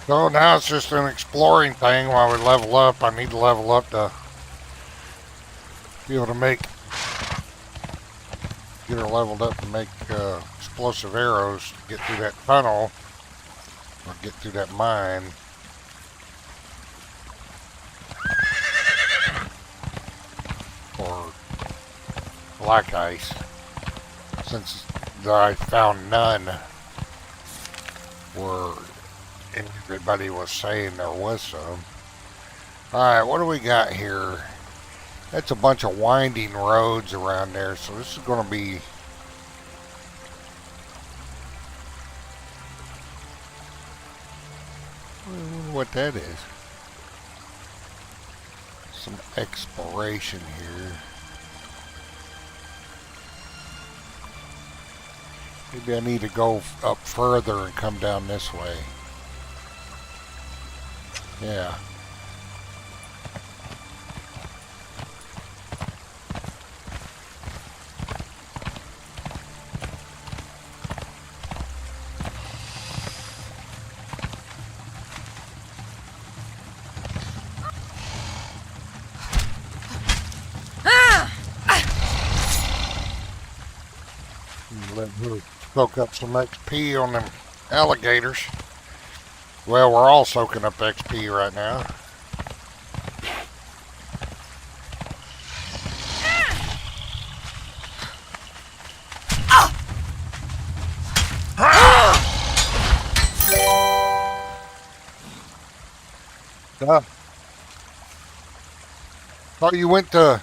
So now it's just an exploring thing while we level up. I need to level up to be able to get her leveled up to make explosive arrows to get through that tunnel or get through that mine. Or black ice, since I found none where everybody was saying there was some. Alright, what do we got here? That's a bunch of winding roads around there, so this is going to be... I wonder what that is. Some exploration here. Maybe I need to go up further and come down this way. Yeah. Let her soak up some XP on them alligators. Well, we're all soaking up XP right now. Thought you went to,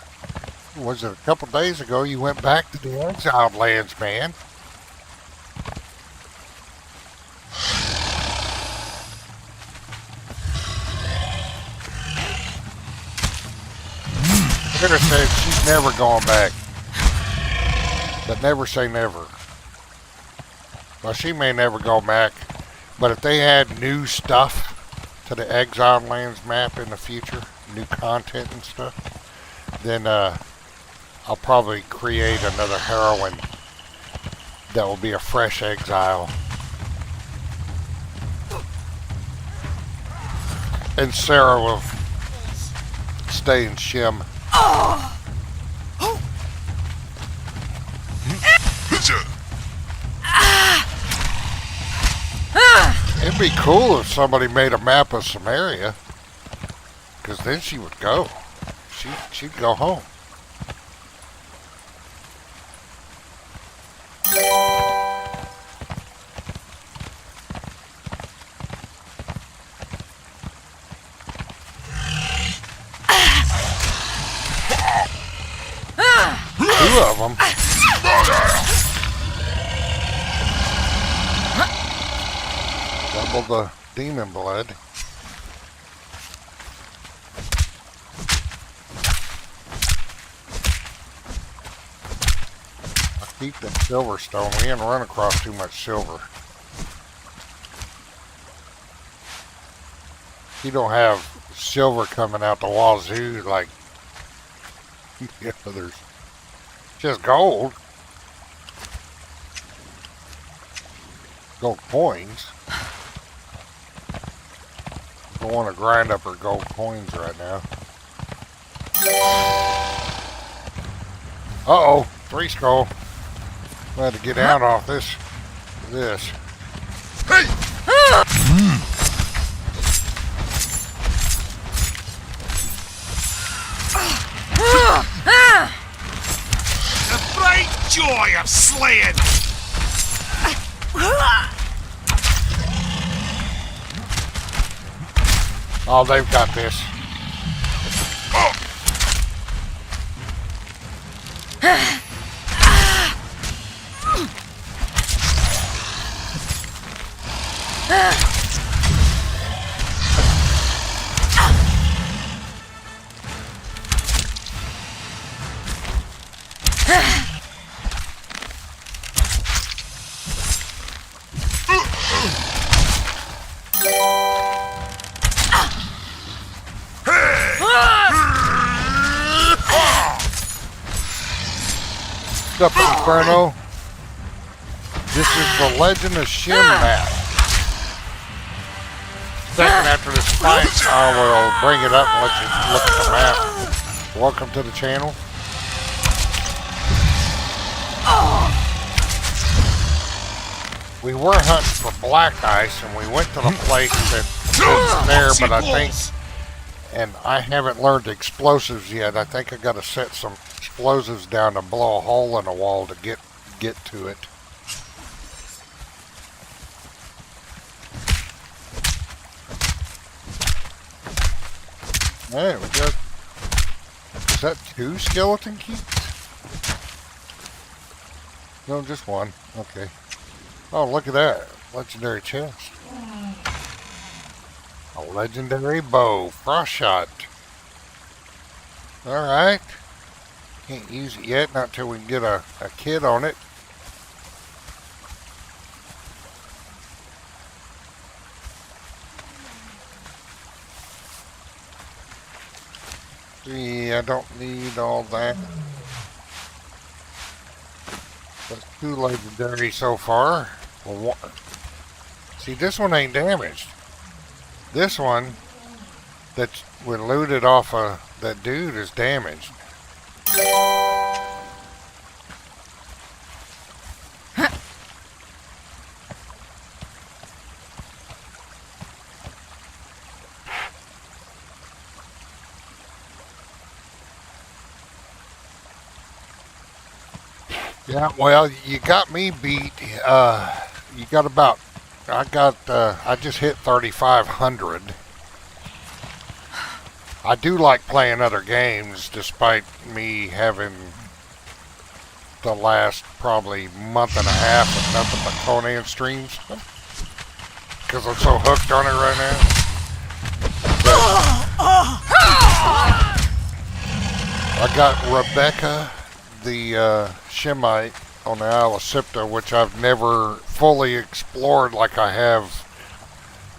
was it a couple days ago, you went back to the exiled lands, man. Hither said she's never going back. But never say never. Well, she may never go back, but if they add new stuff to the Exiled Lands map in the future, new content and stuff, then I'll probably create another heroine that will be a fresh exile. And Sarah will stay in Shem. It'd be cool if somebody made a map of Cimmerian, because then she would go. She'd go home. Two of them. Double the demon blood. I'll keep that silver stone. We ain't run across too much silver. You don't have silver coming out the wazoo like the others. Just gold. Gold coins. Don't want to grind up her gold coins right now. Uh-oh, 3 skull. I had to get out off this. Hey! The bright joy of slaying! Oh, they've got this. What's up, Inferno? This is the Legend of Shem map. Second after this fight, I will bring it up and let you look at the map. Welcome to the channel. We were hunting for black ice, and we went to the place that's there, but I think, and I haven't learned explosives yet. I think I got to set some explosives down to blow a hole in the wall to get to it. Alright, we got, is that 2 skeleton keys? No, just 1. Okay. Oh, look at that. Legendary chest. A legendary bow. Frost shot. Alright. Can't use it yet, not till we can get a kid on it. See, I don't need all that. That's 2 legendary so far. Well, see, this one ain't damaged. This one that we looted off of that dude is damaged. Yeah, well, you got me beat. You got about, I just hit 3,500. I do like playing other games, despite me having the last probably month and a half of nothing but Conan streams. Because I'm so hooked on it right now. I got Rebecca, the Shemite, on the Isle of Sipta, which I've never fully explored like I have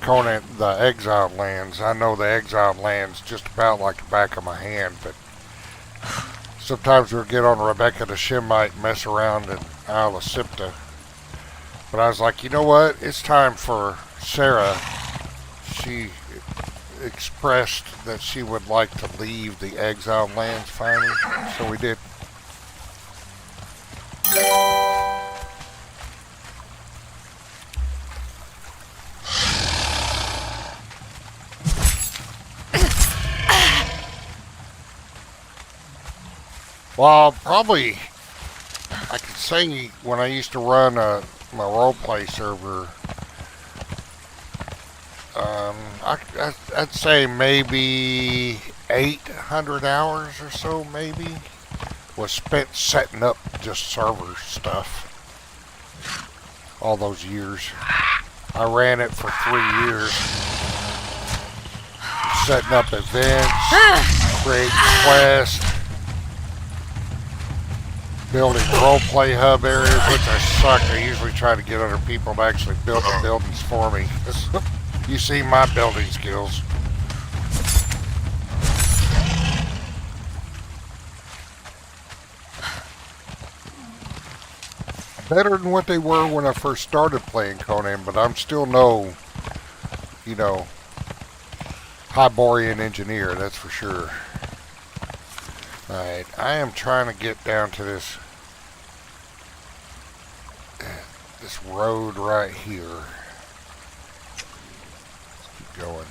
Conan, the Exiled Lands. I know the Exiled Lands just about like the back of my hand, but sometimes we'll get on Rebecca the Shemite and mess around in Isle of Sipta. But I was like, you know what? It's time for Sarah. She expressed that she would like to leave the Exiled Lands finally, so we did. Well, probably, I could say when I used to run my roleplay server, I'd say maybe 800 hours or so, maybe, was spent setting up just server stuff. All those years. I ran it for 3 years. Setting up events, creating quests, building roleplay hub areas, which I suck. I usually try to get other people to actually build the buildings for me. You see my building skills. Better than what they were when I first started playing Conan, but I'm still no, Hyborian engineer, that's for sure. Alright, I am trying to get down to this road right here. Let's keep going.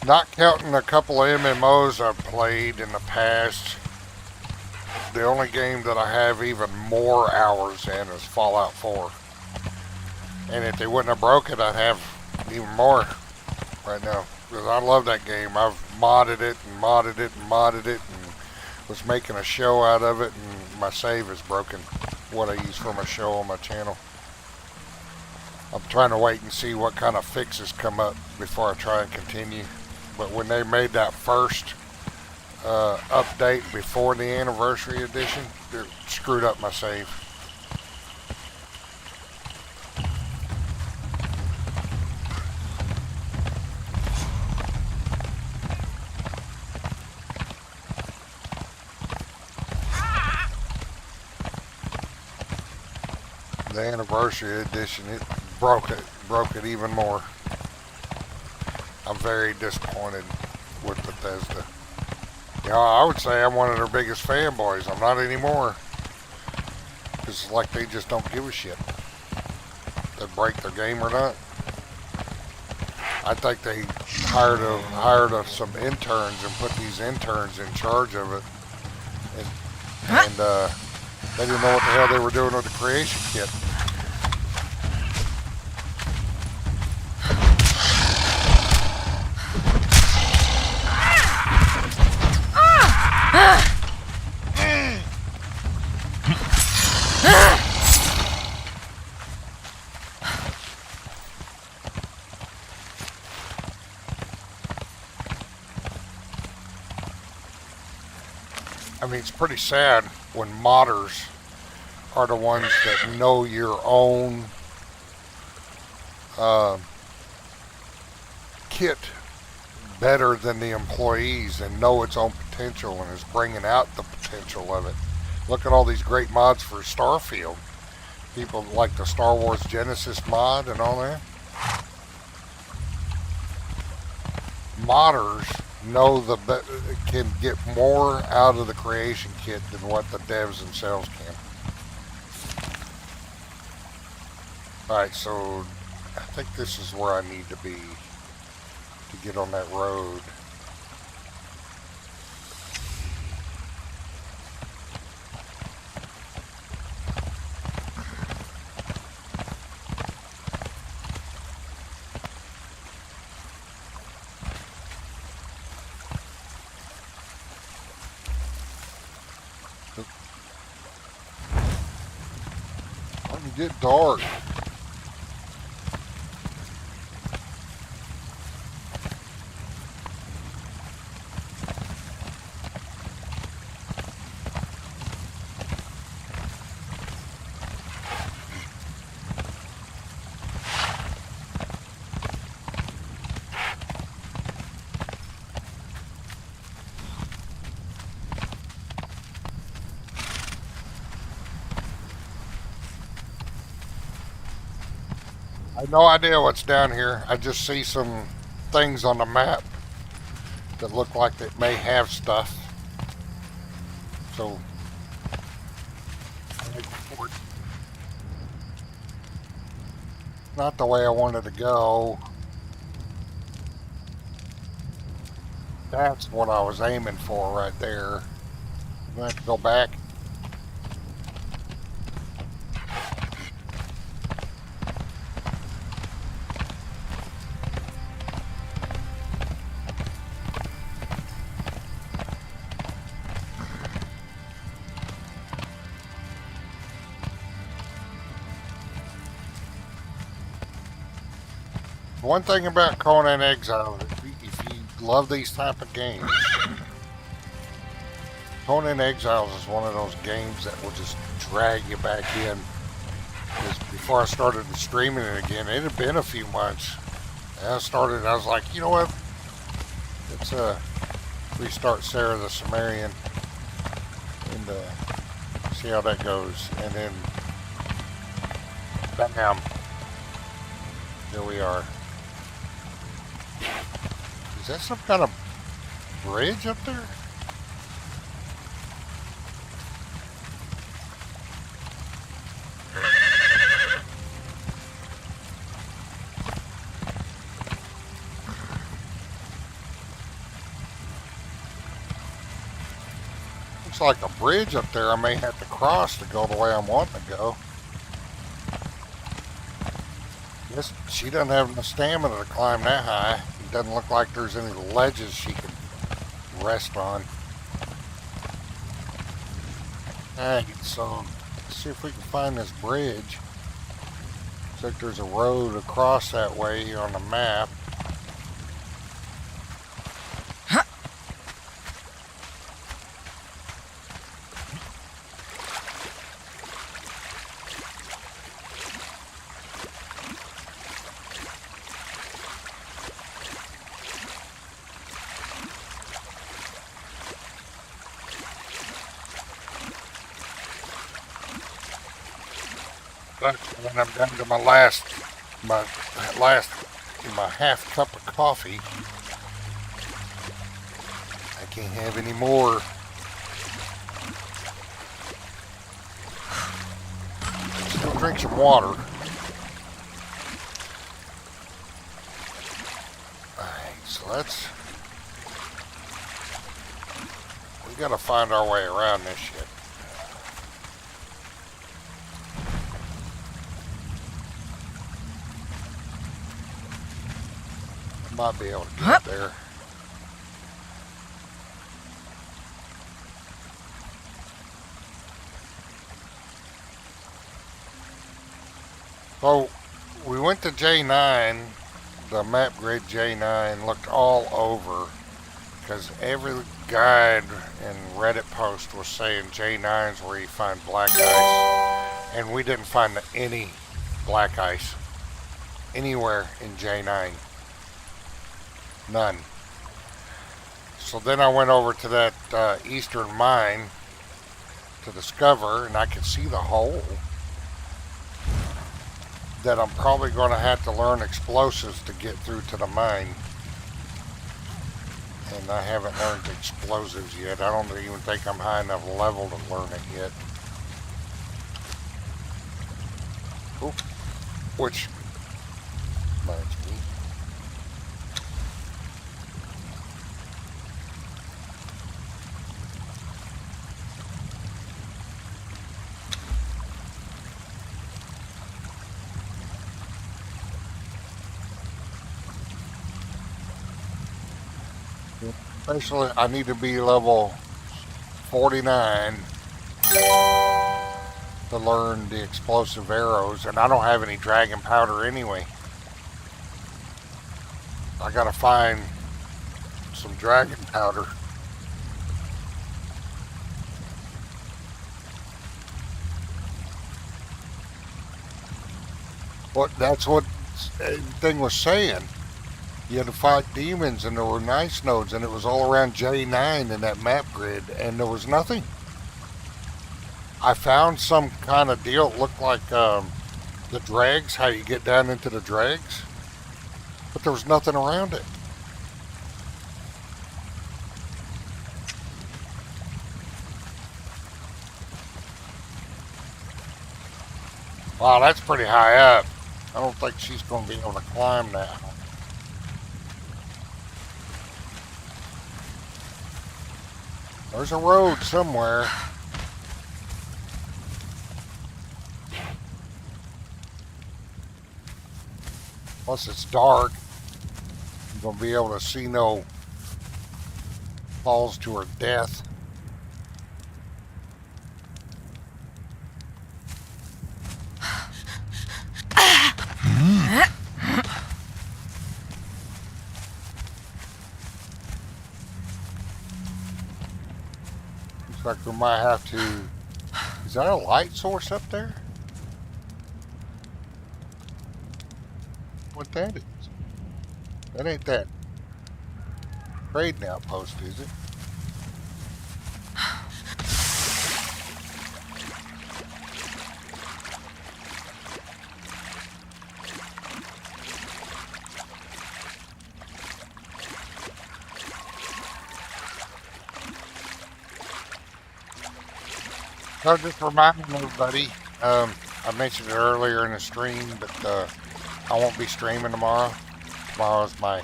Not counting a couple of MMOs I've played in the past, the only game that I have even more hours in is Fallout 4. And if they wouldn't have broke it, I'd have even more right now. Because I love that game. I've modded it and modded it and modded it and was making a show out of it, and my save is broken, what I use for my show on my channel. I'm trying to wait and see what kind of fixes come up before I try and continue. But when they made that first update before the anniversary edition, it screwed up my save. The anniversary edition, it broke it even more. I'm very disappointed with Bethesda. I would say I'm one of their biggest fanboys. I'm not anymore. It's like they just don't give a shit. They break their game or not. I think they hired some interns and put these interns in charge of it. And they didn't know what the hell they were doing with the creation kit. I mean, it's pretty sad when modders are the ones that know your own uh, kit better than the employees and know its own potential and is bringing out the potential of it. Look at all these great mods for Starfield. People like the Star Wars Genesis mod and all that. Modders know can get more out of the creation kit than what the devs themselves can. Alright, so I think this is where I need to be to get on that road. Starting to get dark. I have no idea what's down here. I just see some things on the map that look like they may have stuff. So, not the way I wanted to go. That's what I was aiming for right there. I'm going to have to go back. One thing about Conan Exiles, if you love these type of games, Conan Exiles is one of those games that will just drag you back in. Because before I started streaming it again, it had been a few months. And I was like, you know what? Let's restart Sarah the Cimmerian and see how that goes. And then, bam, here we are. Is that some kind of bridge up there? Looks like a bridge up there I may have to cross to go the way I'm wanting to go. Guess she doesn't have enough stamina to climb that high. It doesn't look like there's any ledges she can rest on. Alright, so let's see if we can find this bridge. Looks like there's a road across that way on the map. But when I'm down to my half cup of coffee, I can't have any more. Still drink some water. Alright, so we gotta find our way around this shit. Might be able to get up there. So we went to J9, the map grid J9, looked all over, Because every guide and Reddit post was saying J9's where you find black ice, and we didn't find any black ice anywhere in J9. None. So then I went over to that eastern mine to discover, and I could see the hole that I'm probably going to have to learn explosives to get through to the mine. And I haven't learned explosives yet. I don't even think I'm high enough level to learn it yet. Oop. Which reminds me. Especially, I need to be level 49 to learn the explosive arrows, and I don't have any dragon powder anyway. I gotta find some dragon powder. That's what everything was saying. You had to fight demons, and there were nice nodes, and it was all around J9 in that map grid, and there was nothing. I found some kind of deal. It looked like the dregs, how you get down into the dregs, but there was nothing around it. Wow, that's pretty high up. I don't think she's going to be able to climb that. There's a road somewhere. Plus it's dark. You're going to be able to see no falls to her death. Looks like we might have to... Is that a light source up there? What that is? That ain't that trading outpost, is it? So just reminding everybody, I mentioned it earlier in the stream, but I won't be streaming tomorrow. Tomorrow is my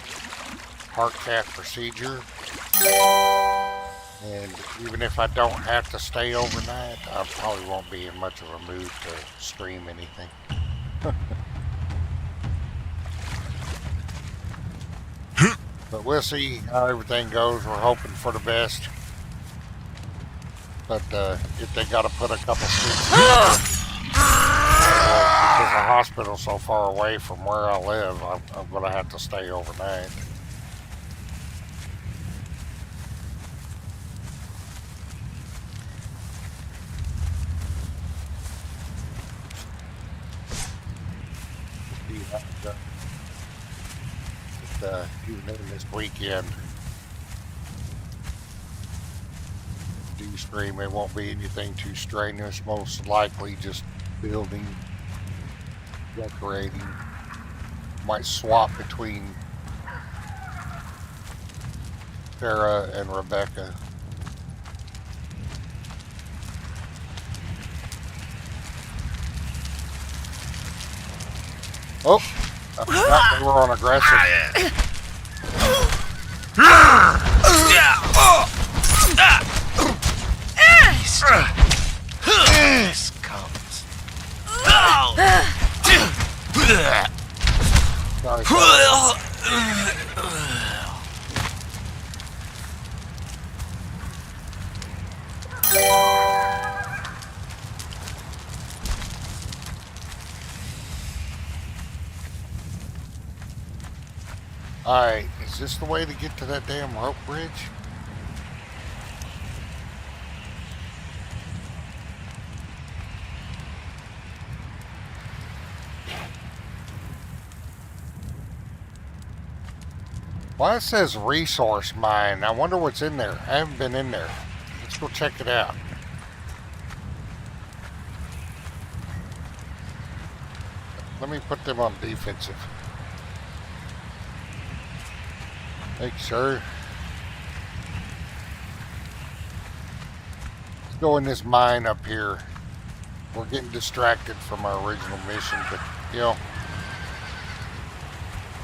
heart cath procedure. And even if I don't have to stay overnight, I probably won't be in much of a mood to stream anything. But we'll see how everything goes. We're hoping for the best. But if they got to put a couple streets because the hospital's so far away from where I live, I'm going to have to stay overnight. Even in this weekend, do stream, it won't be anything too strenuous, most likely just building, decorating. Might swap between Sarah and Rebecca. Oh, I forgot they were on aggressive. This comes. Alright, Is this the way to get to that damn rope bridge? Well, it says resource mine. I wonder what's in there. I haven't been in there. Let's go check it out. Let me put them on defensive. Thank you, sir. Let's go in this mine up here. We're getting distracted from our original mission, but, you know,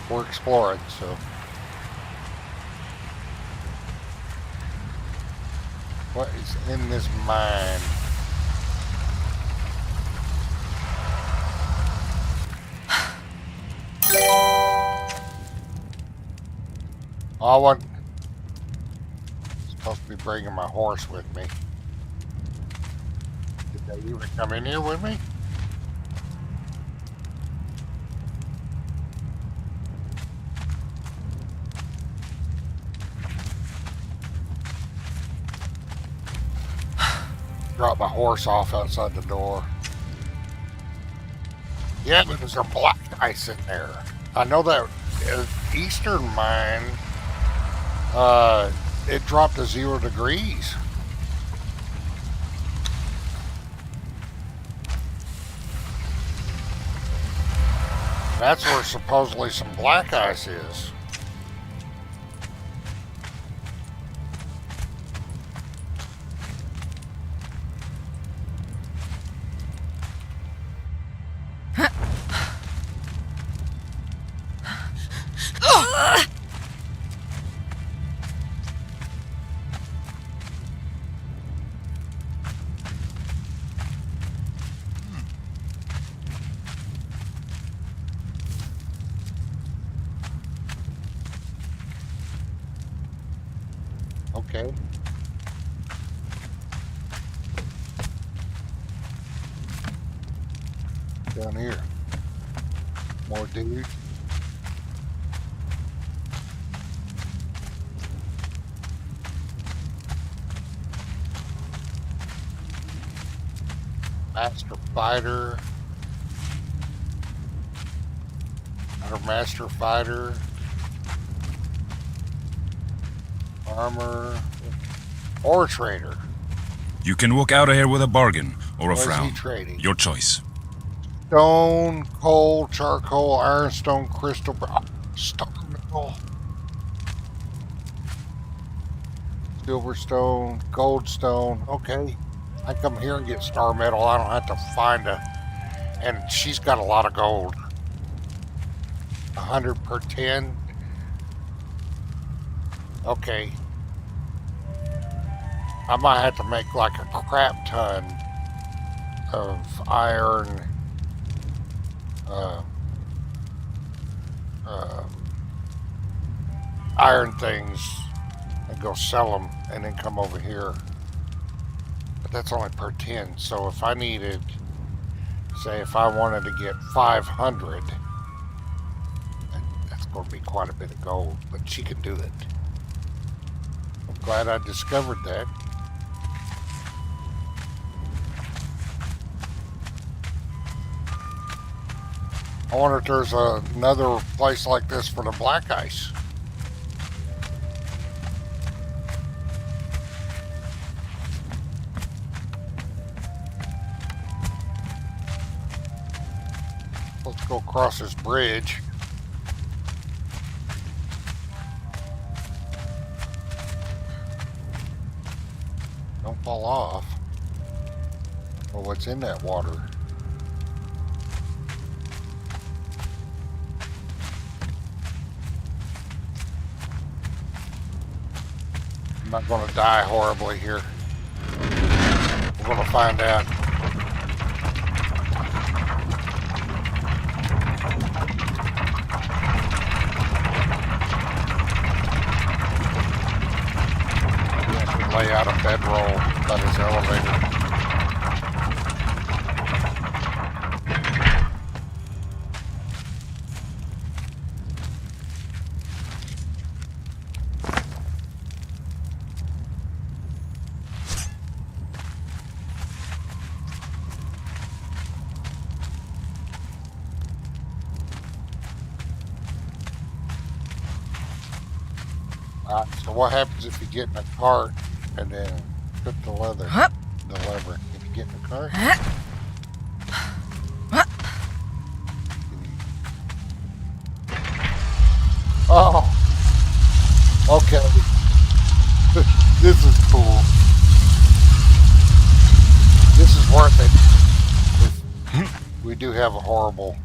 we're exploring, so. What is in this mine? I wasn't supposed to be bringing my horse with me. Did they even come in here with me? Drop my horse off outside the door. Yeah, but there's a black ice in there. I know that eastern mine, it dropped to 0 degrees. That's where supposedly some black ice is. Okay. Down here. More dudes. Master fighter. Another master fighter. Armor. Or trader. You can walk out of here with a bargain or a What is he frown. trading? Your choice. Stone, coal, charcoal, ironstone, crystal, stone, nickel, silverstone, goldstone. Okay, I come here and get star metal. I don't have to find a. And she's got a lot of gold. 100 per 10. Okay. I might have to make like a crap ton of iron. Iron things and go sell them and then come over here. But that's only per 10. So if I needed, say if I wanted to get 500, that's going to be quite a bit of gold, but she can do it. I'm glad I discovered that. I wonder if there's another place like this for the black ice. Let's go across this bridge. Don't fall off. Well, what's in that water? I'm not going to die horribly here. We're going to find out. We have to lay out a bedroll by this elevator. So what happens if you get in a cart and then put the lever? Huh? If you get in the cart? Huh? Huh? Oh, okay. This is cool. This is worth it. We do have a horrible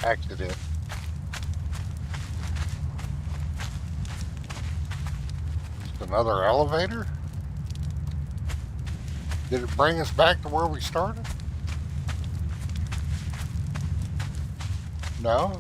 accident. Just another elevator? Did it bring us back to where we started? No?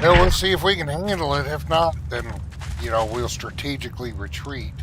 Well, we'll see if we can handle it. If not, then, you know, we'll strategically retreat.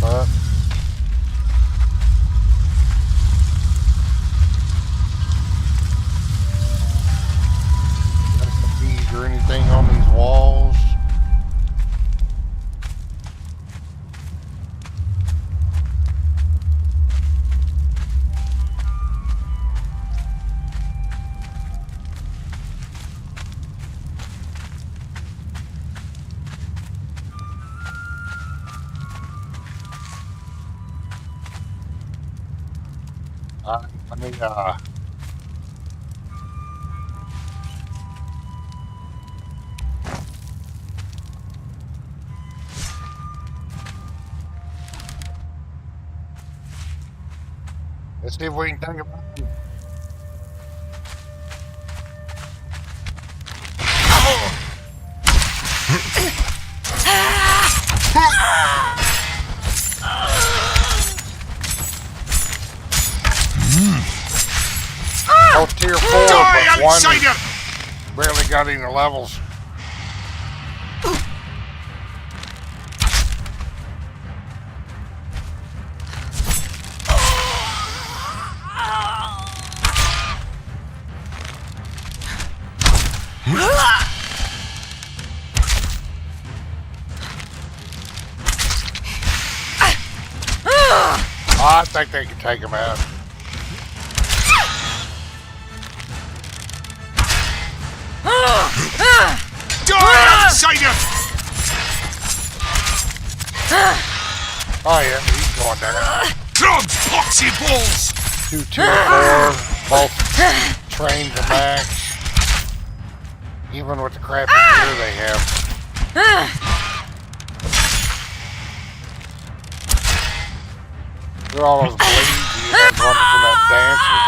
Up. Recipes or anything on these walls? Let me, let's see if we can think about it. Oh, tier 4, Die, but one outsider! barely got any levels. I think they can take him out. Die, outsider! Oh yeah, he's going down. Drugs, poxy balls! 2 tier 4, both trained to max. Even with the crappy gear they have. Look at all those blades you have running from that dancer.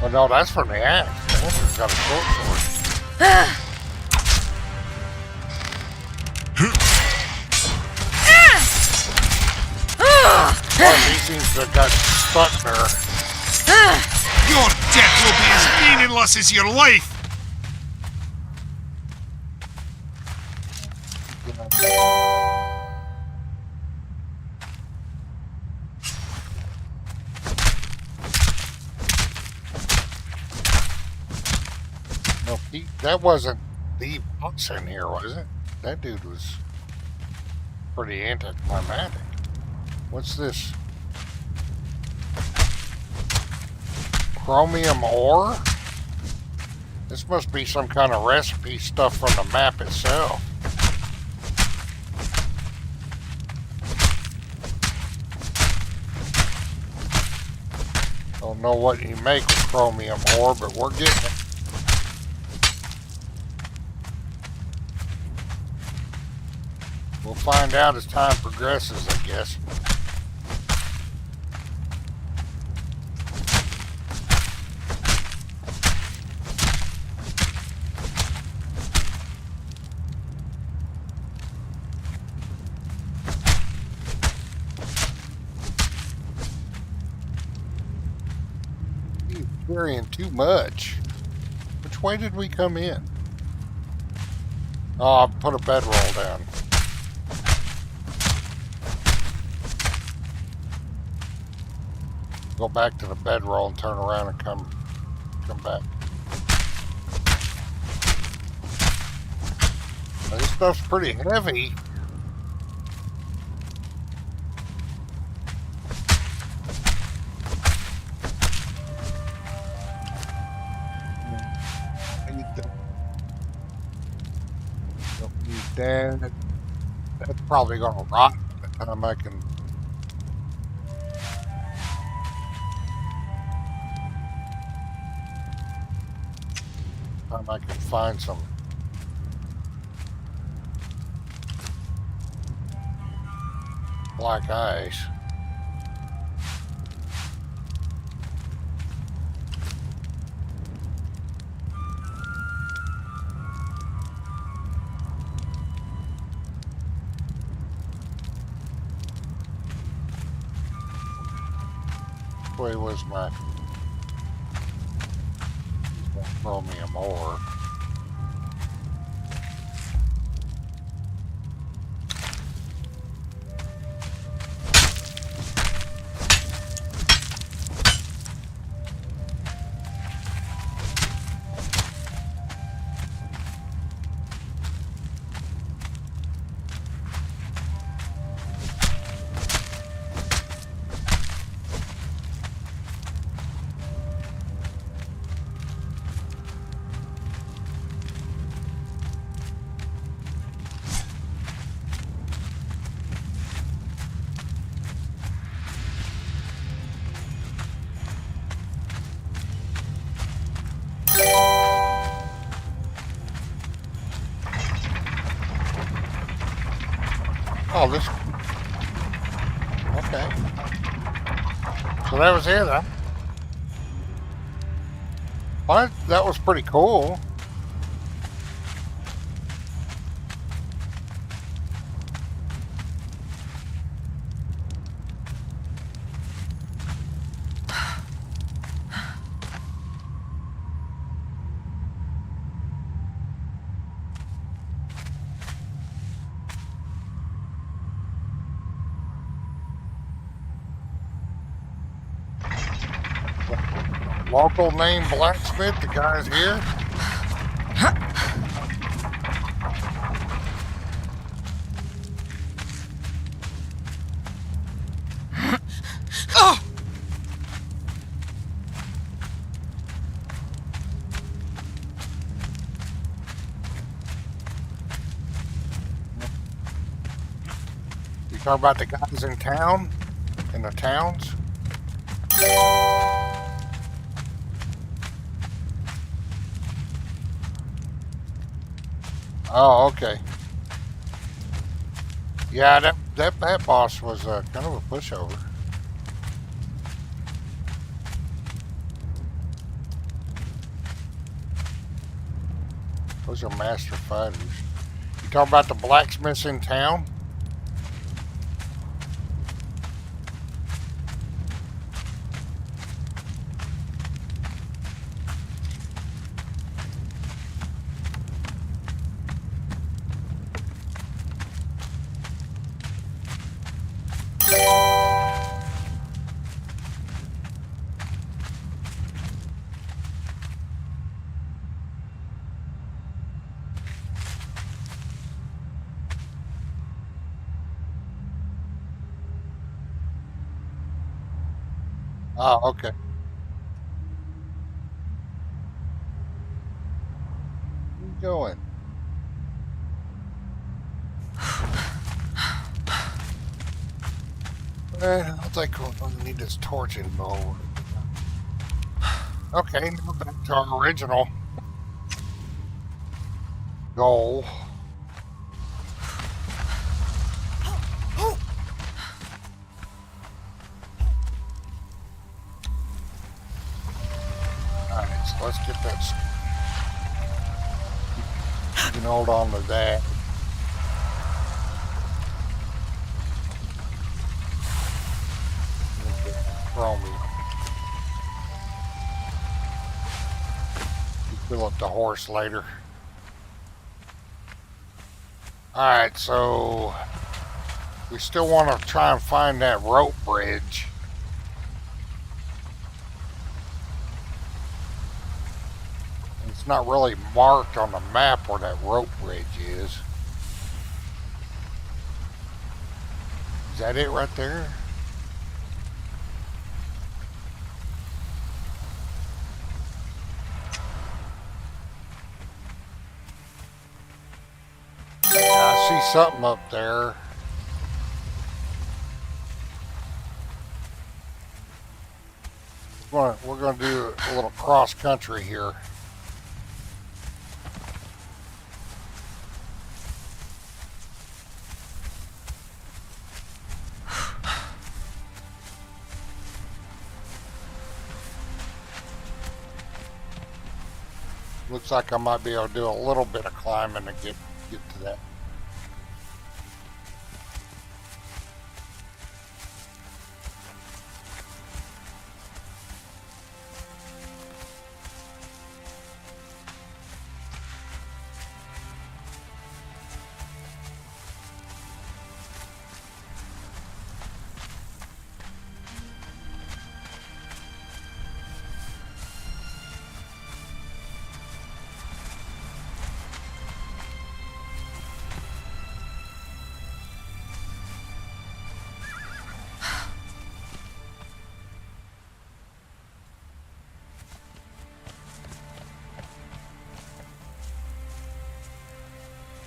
Well, no, that's from the axe. The dancer's got a short sword. Well, he seems to have got stuck there. Your death will be as meaningless as your life! No, that wasn't the boss in here, was it? That dude was... Pretty anticlimactic. What's this? Chromium ore? This must be some kind of recipe stuff from the map itself. Don't know what you make with chromium ore, but we're getting it. We'll find out as time progresses, I guess. He's carrying too much. Which way did we come in? Oh, I put a bedroll down. Go back to the bedroll and turn around and come back. Now, this stuff's pretty heavy. Don't need that. That's probably gonna rot by the time I can. I can find some black ice. Where was my chromium ore? Oh, this. Okay. So that was it, huh? Well, that was pretty cool. Local name blacksmith, the guy's here. Oh! You talking about the guys in town? In the towns? Oh, okay. Yeah, that boss was kind of a pushover. Those are master fighters. You talking about the blacksmiths in town? Oh, okay. Where you going? I don't think we're going to need this torch anymore. Okay, now back to our original goal. Alright, so let's get that. You can hold on to that. Chromium. You fill up the horse later. Alright, so we still want to try and find that rope bridge. It's not really marked on the map where that rope bridge is. Is that it right there? Yeah, I see something up there. We're going to do a little cross country here. Looks like I might be able to do a little bit of climbing to get to that.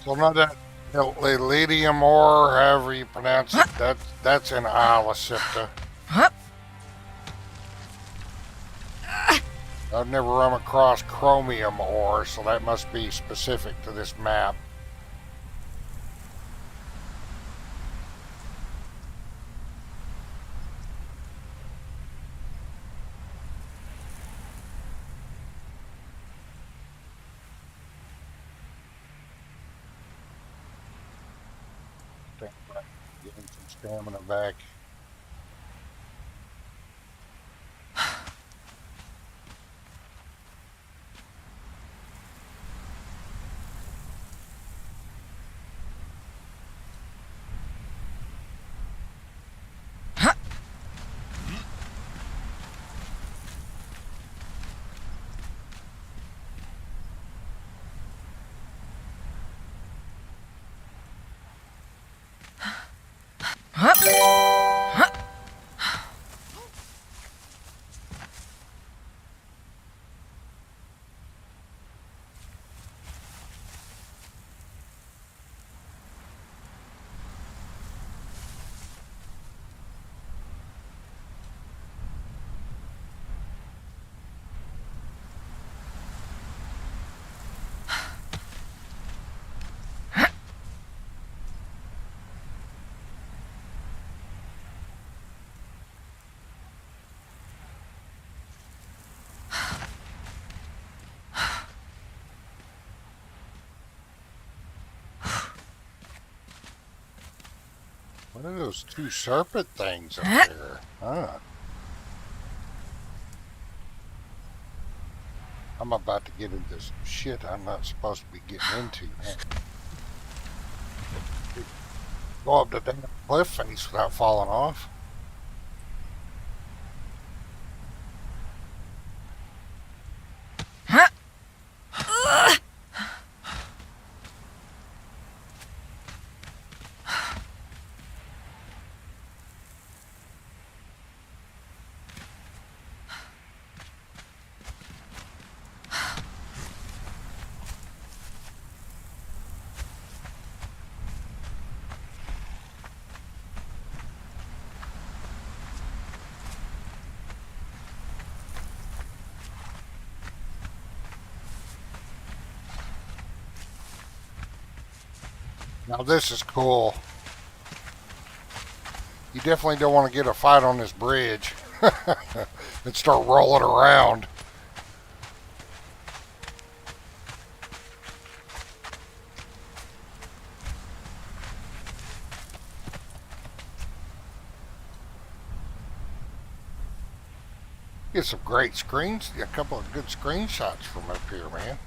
So now that Lilium ore, however you pronounce it, that's in Isle of Sipta. I've never run across chromium ore, so that must be specific to this map. Getting some stamina back. What are those two serpent things up there? Huh. I'm about to get into some shit I'm not supposed to be getting into. Go up the damn cliff face without falling off. Now this is cool. You definitely don't want to get a fight on this bridge and start rolling around. Get some great screens, a couple of good screenshots from up here, man.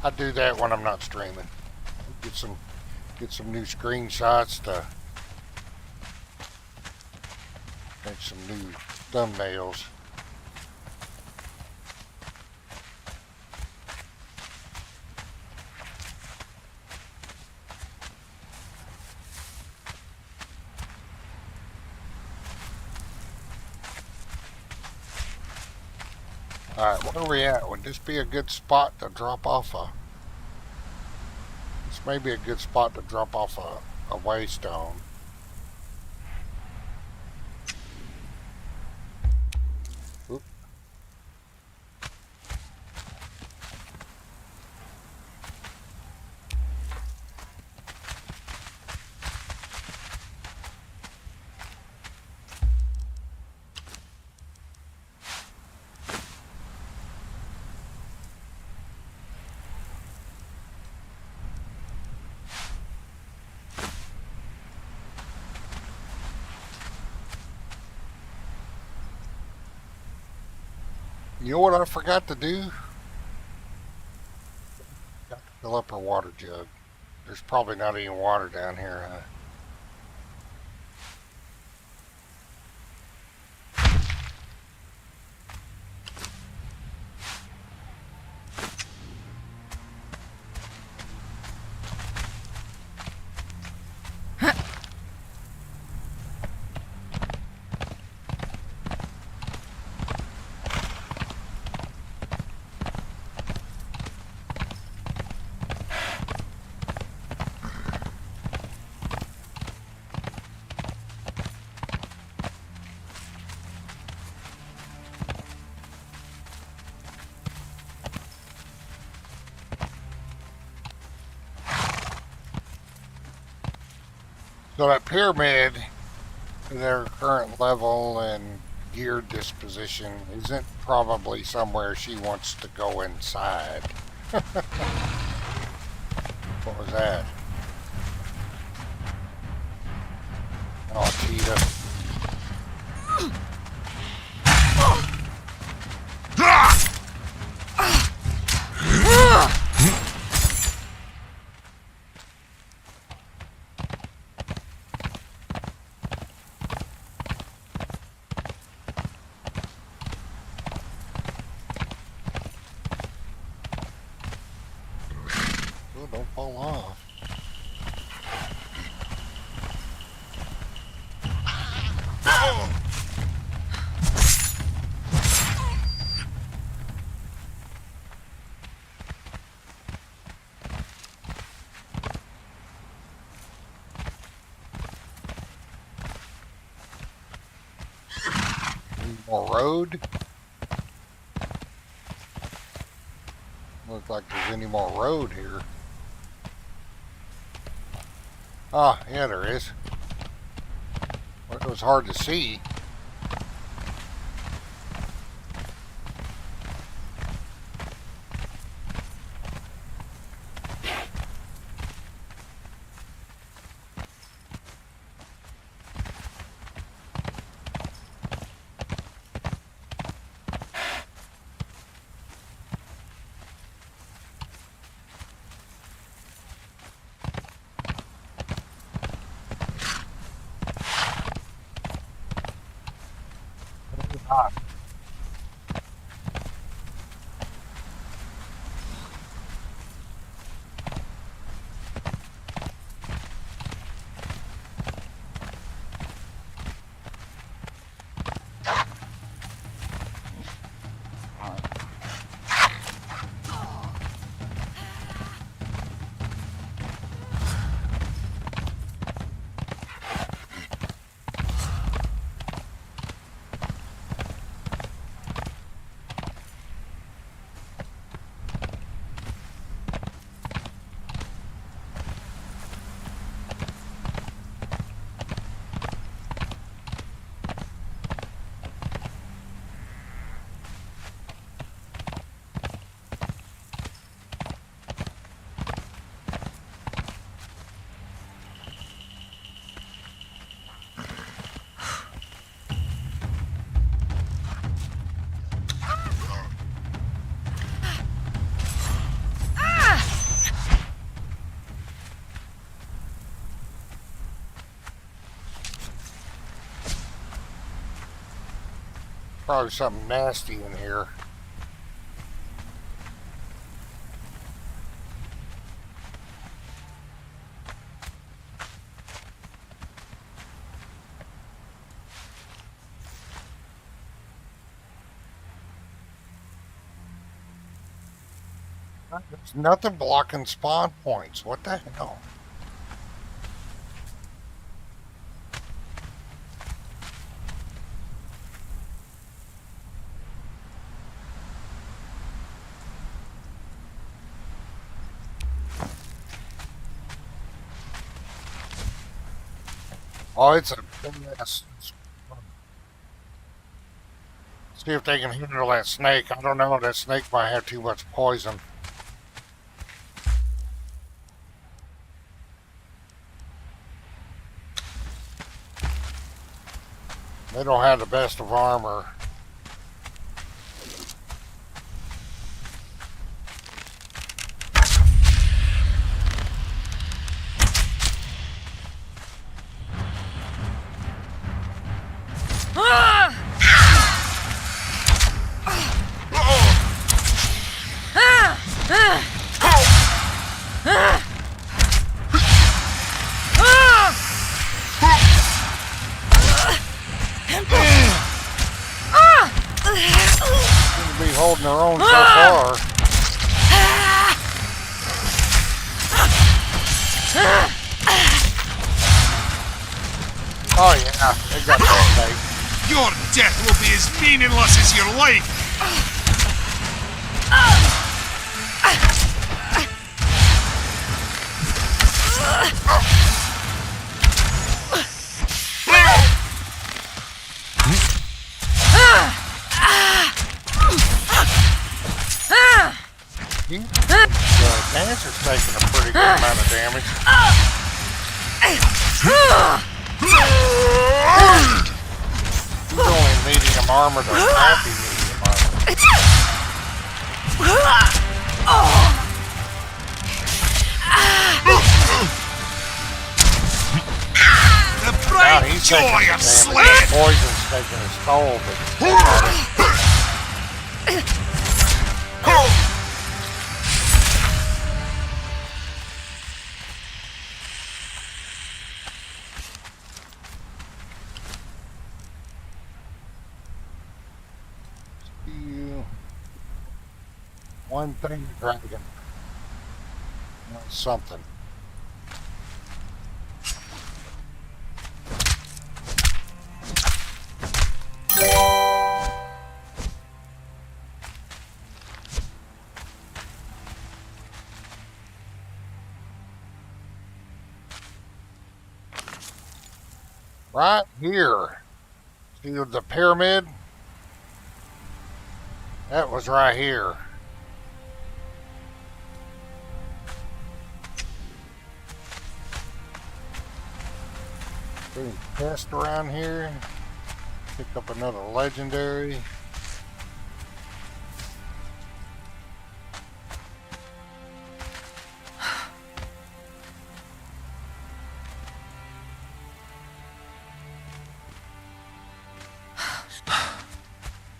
I do that when I'm not streaming. Get some new screenshots to make some new thumbnails. Alright, where are we at? Would this be a good spot to drop off a... This may be a good spot to drop off a waystone. Oop. You know what I forgot to do? Got to fill up our water jug. There's probably not any water down here, huh? So that pyramid, their current level and gear disposition, isn't probably somewhere she wants to go inside. What was that? Oh, cheetah. Don't fall off. Any more road? Looks like there's any more road here. Ah, yeah, there is. Well, it was hard to see. Ah. Probably something nasty in here. There's nothing blocking spawn points. What the hell? Oh, it's a big ass. See if they can handle that snake. I don't know. That snake might have too much poison. They don't have the best of armor. Seem to be holding their own so far. Oh yeah, they got that snake. Your death will be as meaningless as your life! The dancer's taking a pretty good amount of damage. He's only medium armor to happy medium armor. The Now bright he's taking joy some of damage. slaying! Poison's taking his toll, but one thing, dragon. Something. Right here. See the pyramid? That was right here. Any chest around here? Pick up another legendary.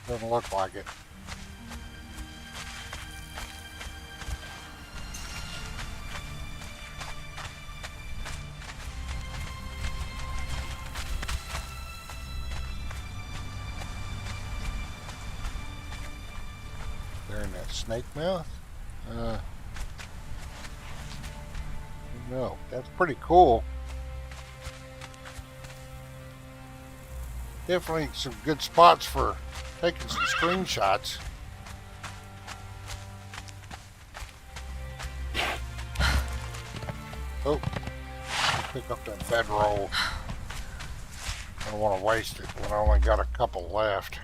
Doesn't look like it. They're in that snake mouth. No, that's pretty cool. Definitely some good spots for taking some screenshots. Oh, pick up that bedroll. I don't want to waste it when I only got a couple left.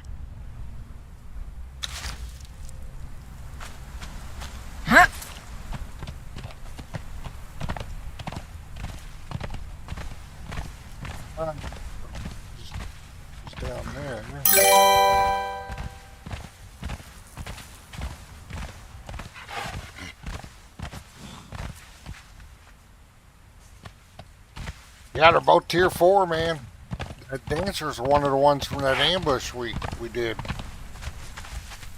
Just down there. Yeah, they're both tier 4, man. That dancer's one of the ones from that ambush we did.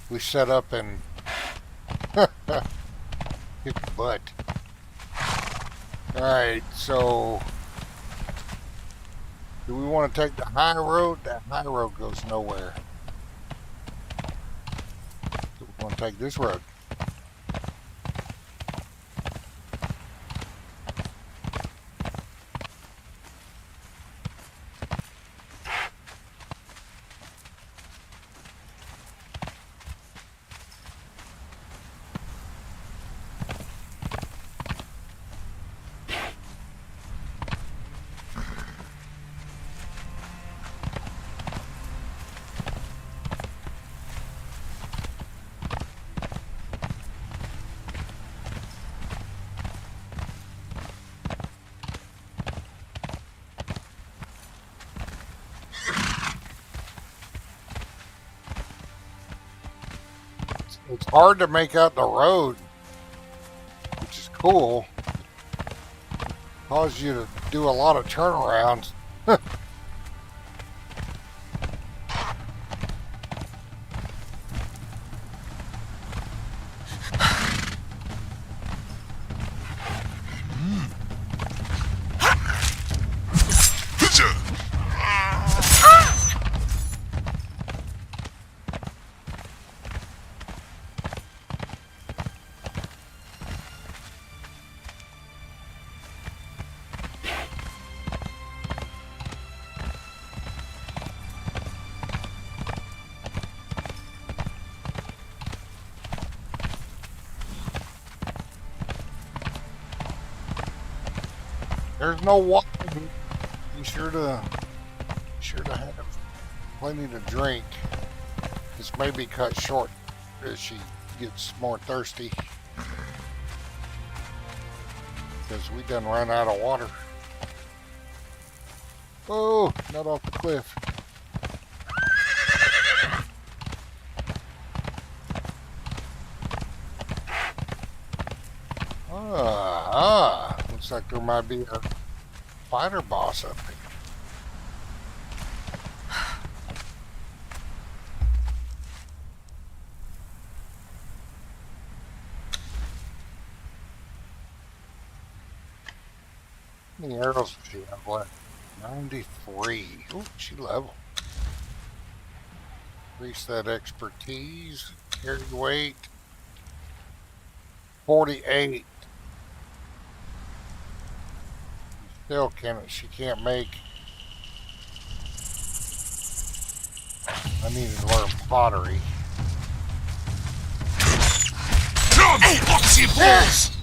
We set up and kicked the butt. Alright, so do we want to take the high road? That high road goes nowhere. So we're going to take this road. It's hard to make out the road, which is cool. Causes you to do a lot of turnarounds. There's no water. Be sure to have plenty to drink. This may be cut short as she gets more thirsty, because we done run out of water. Oh, not off the cliff. Looks like there might be a fighter boss up here. How many arrows does she have left? 93. Ooh, she level. Increase that expertise. Carry weight. 48. Still she can't make. I need to learn pottery. Boxy balls!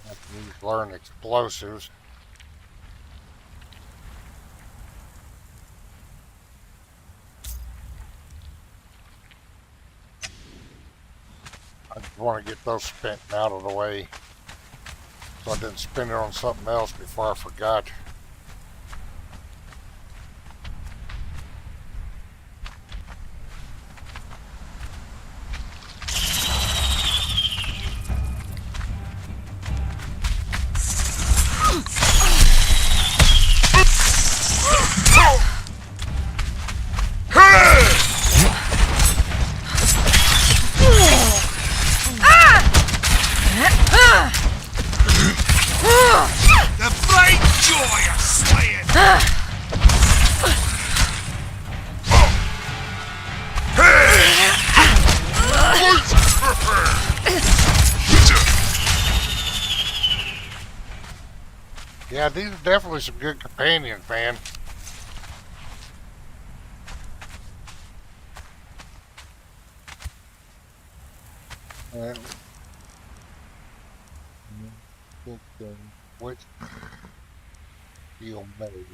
I need to learn explosives. I just want to get those spent out of the way so I didn't spend it on something else before I forgot. Yeah, these are definitely some good companions, man. And which feel made.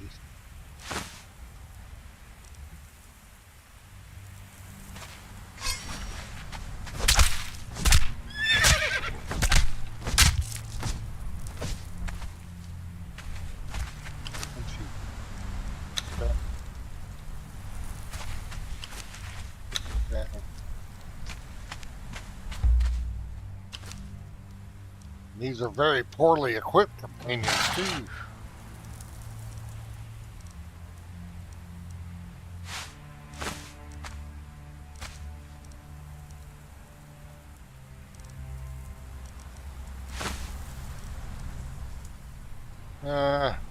These are very poorly equipped companions, too.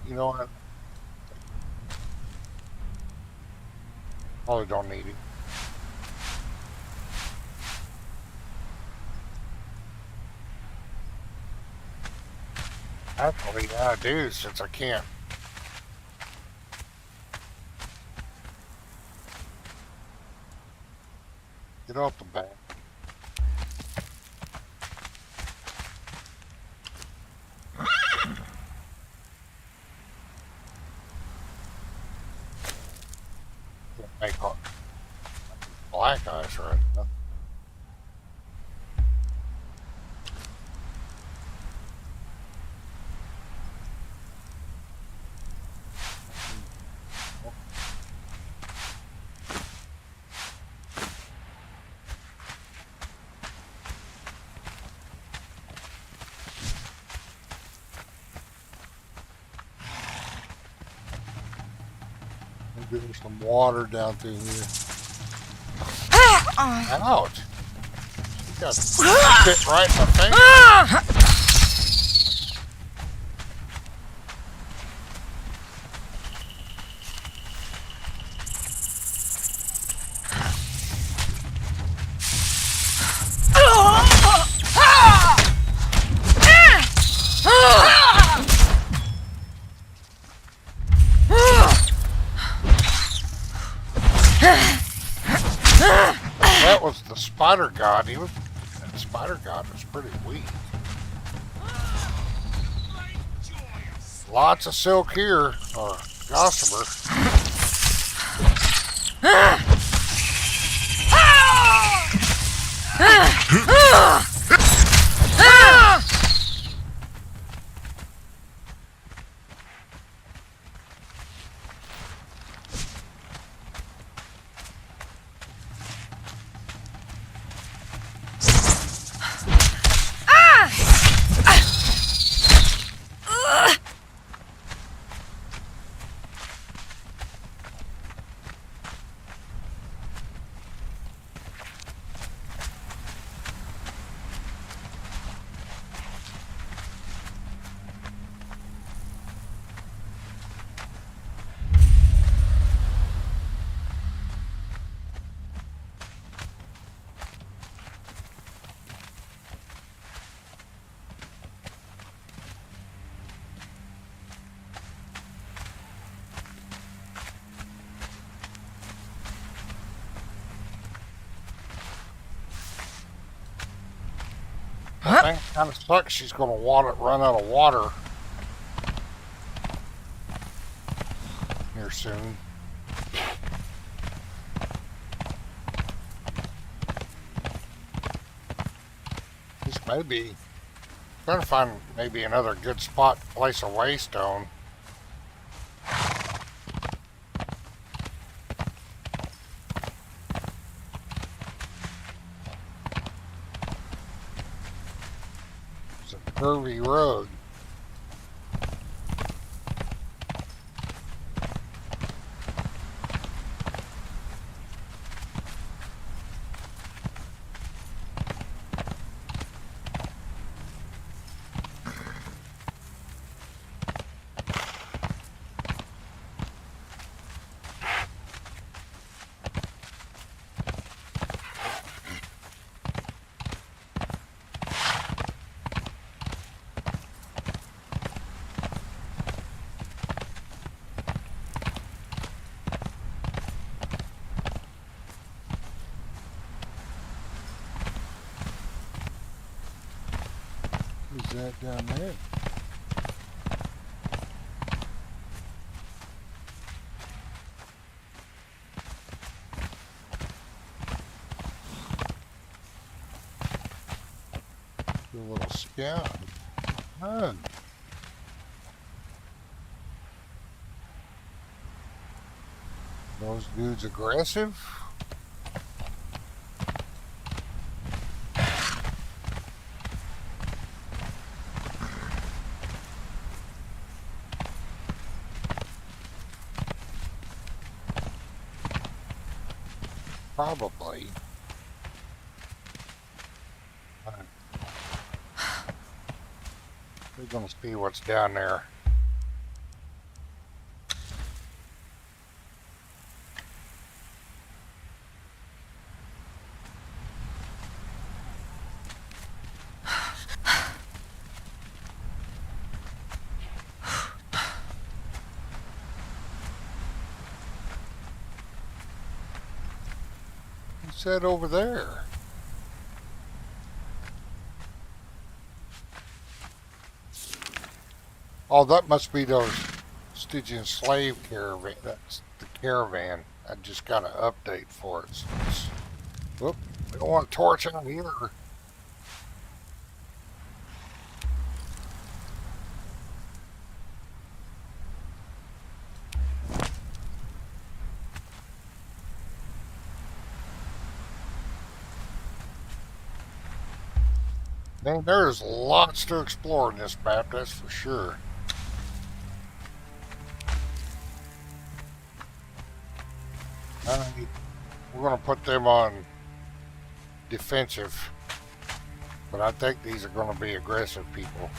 You know what? Probably don't need it. Actually, yeah, I do, since I can't. Get off the back. Make black eyes right now. Give me some water down through here. Ouch! She got bit right in the face. That was the spider god. That spider god was pretty weak. Lots of silk here, or gossamer. I think it kind of sucks. She's going to run out of water here soon. This may be trying to find maybe another good spot to place a waystone. Curvy road. Who's that down there? Do a little scout. Oh. Those dudes aggressive? Probably. We're gonna see what's down there. He said over there. Oh, that must be those Stygian slave caravan. That's the caravan. I just got an update for it. So whoop, we don't want a torch out here. Man, there's lots to explore in this map, that's for sure. We're going to put them on defensive, but I think these are going to be aggressive people.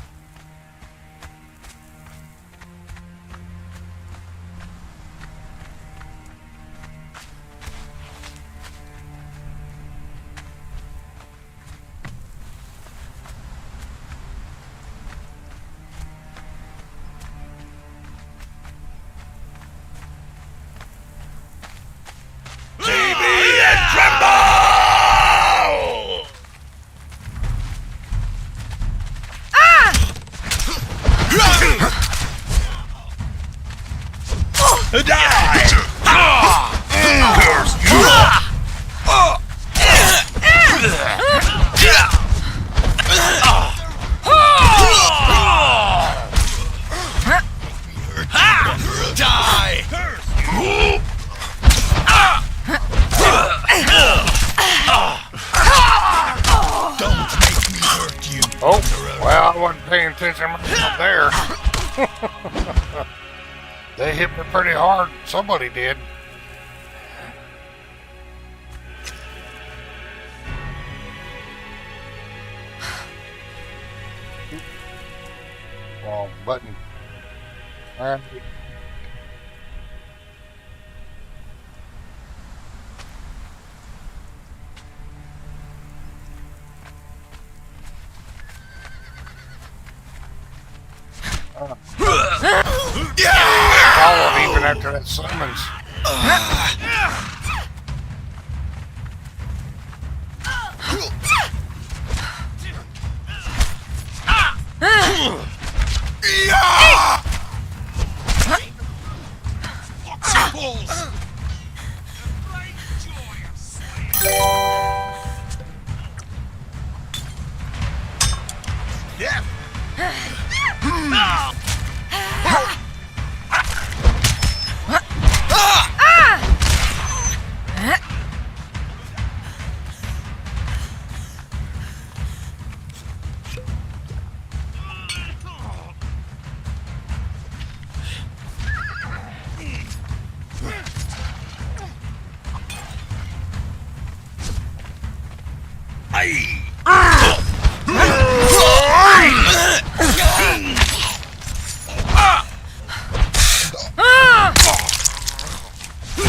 There. They hit me pretty hard. Somebody did. Wrong button. Alright. Followed even after that summons.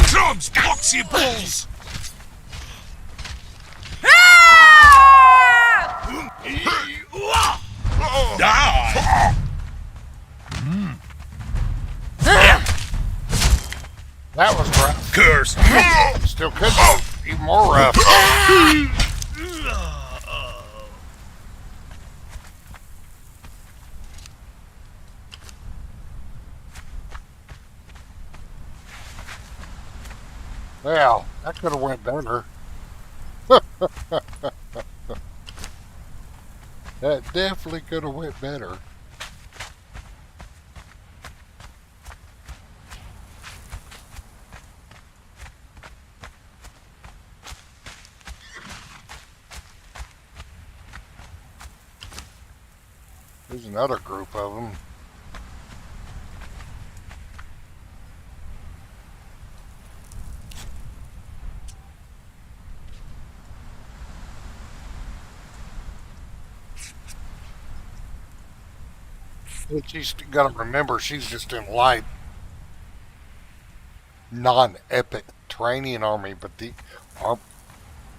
Drums, boxy balls! Die! That was rough. Curse! Still could be even more rough. Well, that could have went better. That definitely could have went better. There's another group of them. She's got to remember she's just in light, non-epic training army, but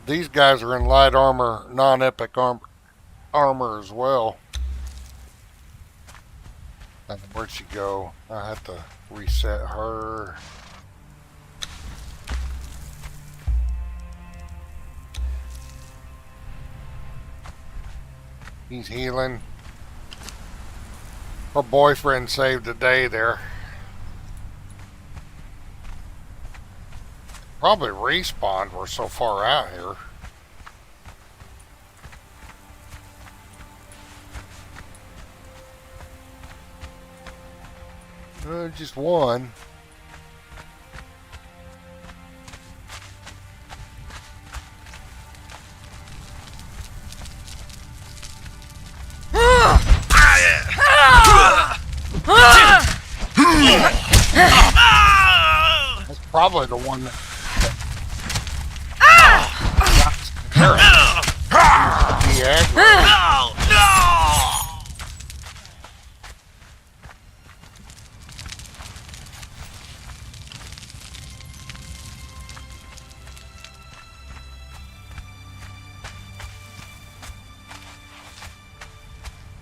these guys are in light armor, non-epic armor as well. And where'd she go? I have to reset her. He's healing. Her boyfriend saved the day there. Probably respawned. We're so far out here. Just one. That's probably the one that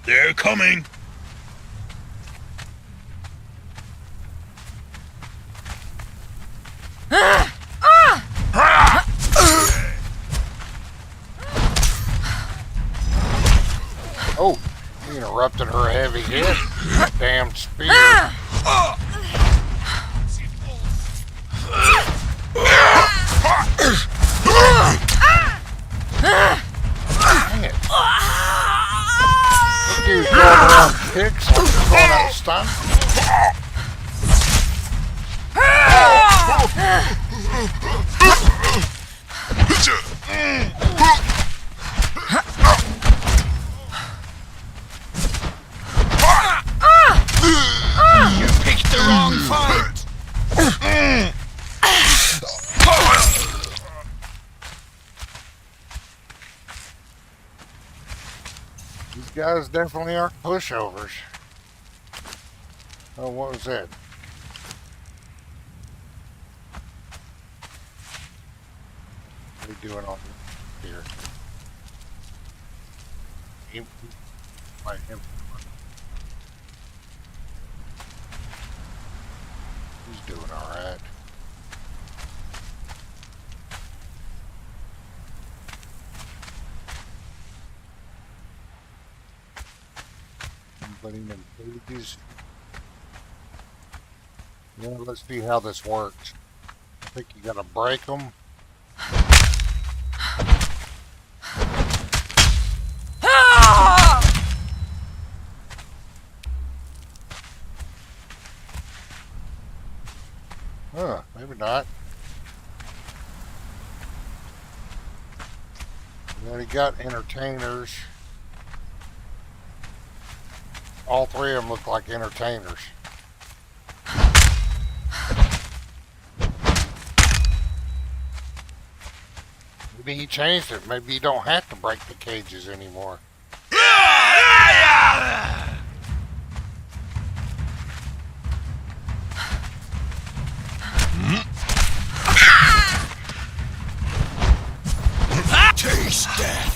They're coming. Oh, he interrupted her heavy hit. Damn spear. Dang it. This dude's going around kicks like he's going out of stun. You picked the wrong fight. These guys definitely aren't pushovers. Oh, what was that? What are we doing on here? Fight him. He's doing alright. Putting in pages. Yeah, let's see how this works. I think you gotta break them. Huh, maybe not. We already got entertainers. All three of them look like entertainers. Maybe he changed it. Maybe you don't have to break the cages anymore. Taste death.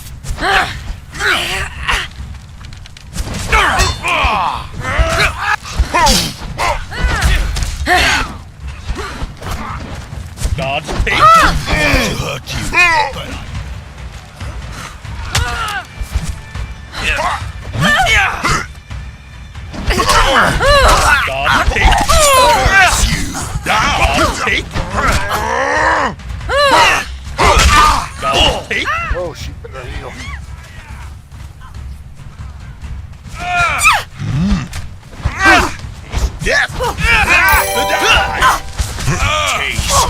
God's pick. To hurt you, but God's pick. God's pick. God's pick. Oh, she better heal. Death. Taste.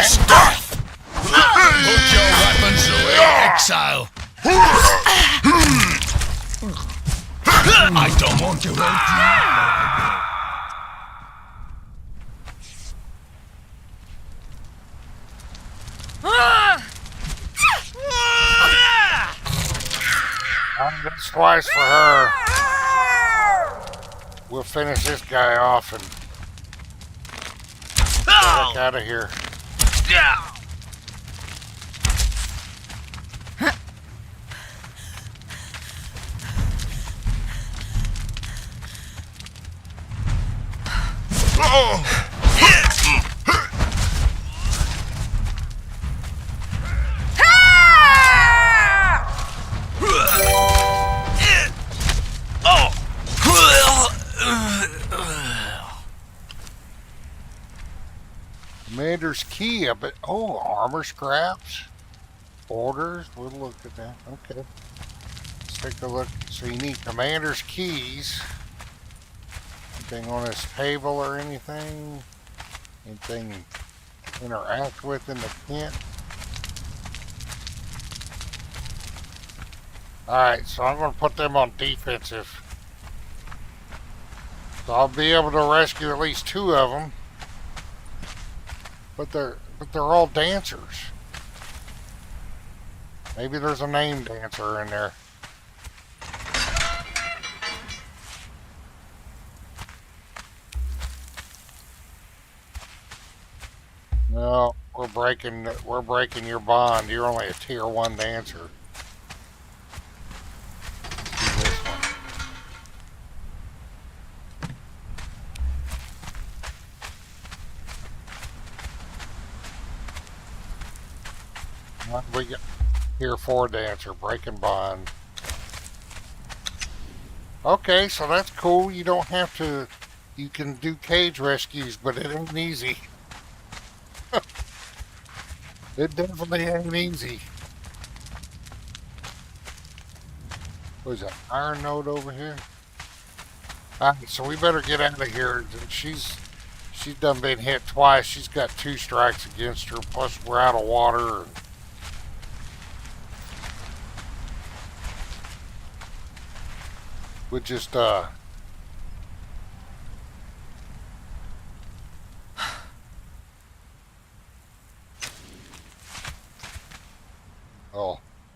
taste death. Put your weapons away, exile. I don't want to hurt you. That's twice for her. We'll finish this guy off and get the heck out of here. Commander's key, I bet. Oh, armor scraps. Orders. We'll look at that. Okay. Let's take a look. So you need commander's keys. Anything on this table or anything? Anything to interact with in the tent? Alright, so I'm going to put them on defensive. So I'll be able to rescue at least 2 of them. But they're all dancers. Maybe there's a name dancer in there. No, we're breaking your bond. You're only a tier 1 dancer. Let's do this one. We got tier 4 dancer, breaking bond. Okay, so that's cool. You don't have to. You can do cage rescues, but it ain't easy. It definitely ain't easy. What is that? Iron node over here? Alright, so we better get out of here. She's done been hit twice. She's got 2 strikes against her. Plus we're out of water. We just oh,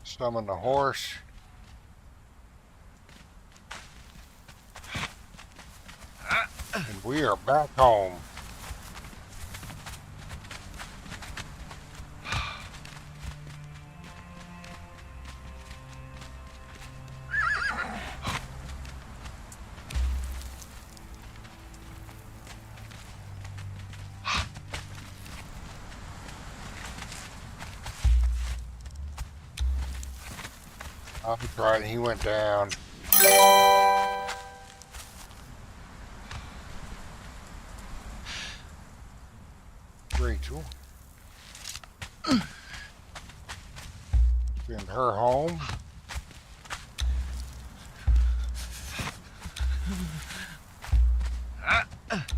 summon the horse. And we are back home. That's right, he went down. Rachel. Send her home.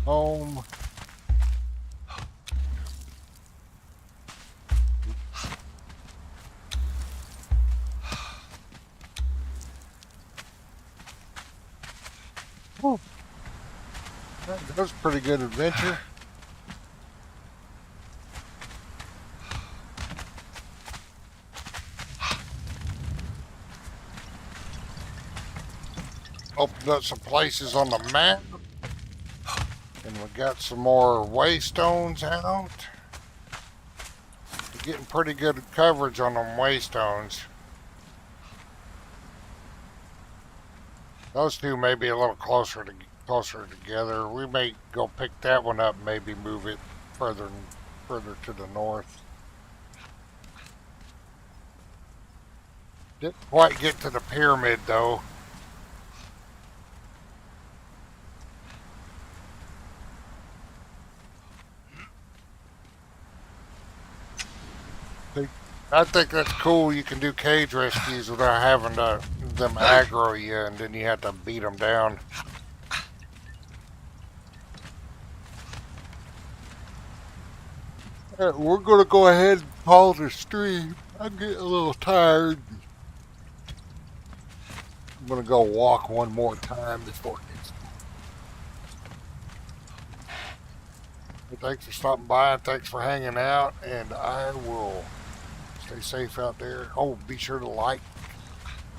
Home. Oh. That was a pretty good adventure. Opened up some places on the map. And we got some more waystones out. We're getting pretty good coverage on them waystones. Those two may be a little closer together. We may go pick that one up and maybe move it further to the north. Didn't quite get to the pyramid though. I think that's cool. You can do cage rescues without having them aggro you, and then you have to beat them down. Alright, we're going to go ahead and call the stream. I'm getting a little tired. I'm going to go walk one more time before it gets. Thanks for stopping by, and thanks for hanging out, and I will stay safe out there. Oh, be sure to like,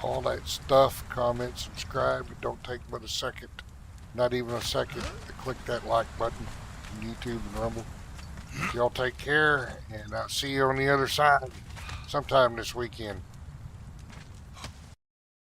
all that stuff, comment, subscribe. It don't take but a second, not even a second, to click that like button on YouTube and Rumble. Y'all take care, and I'll see you on the other side sometime this weekend.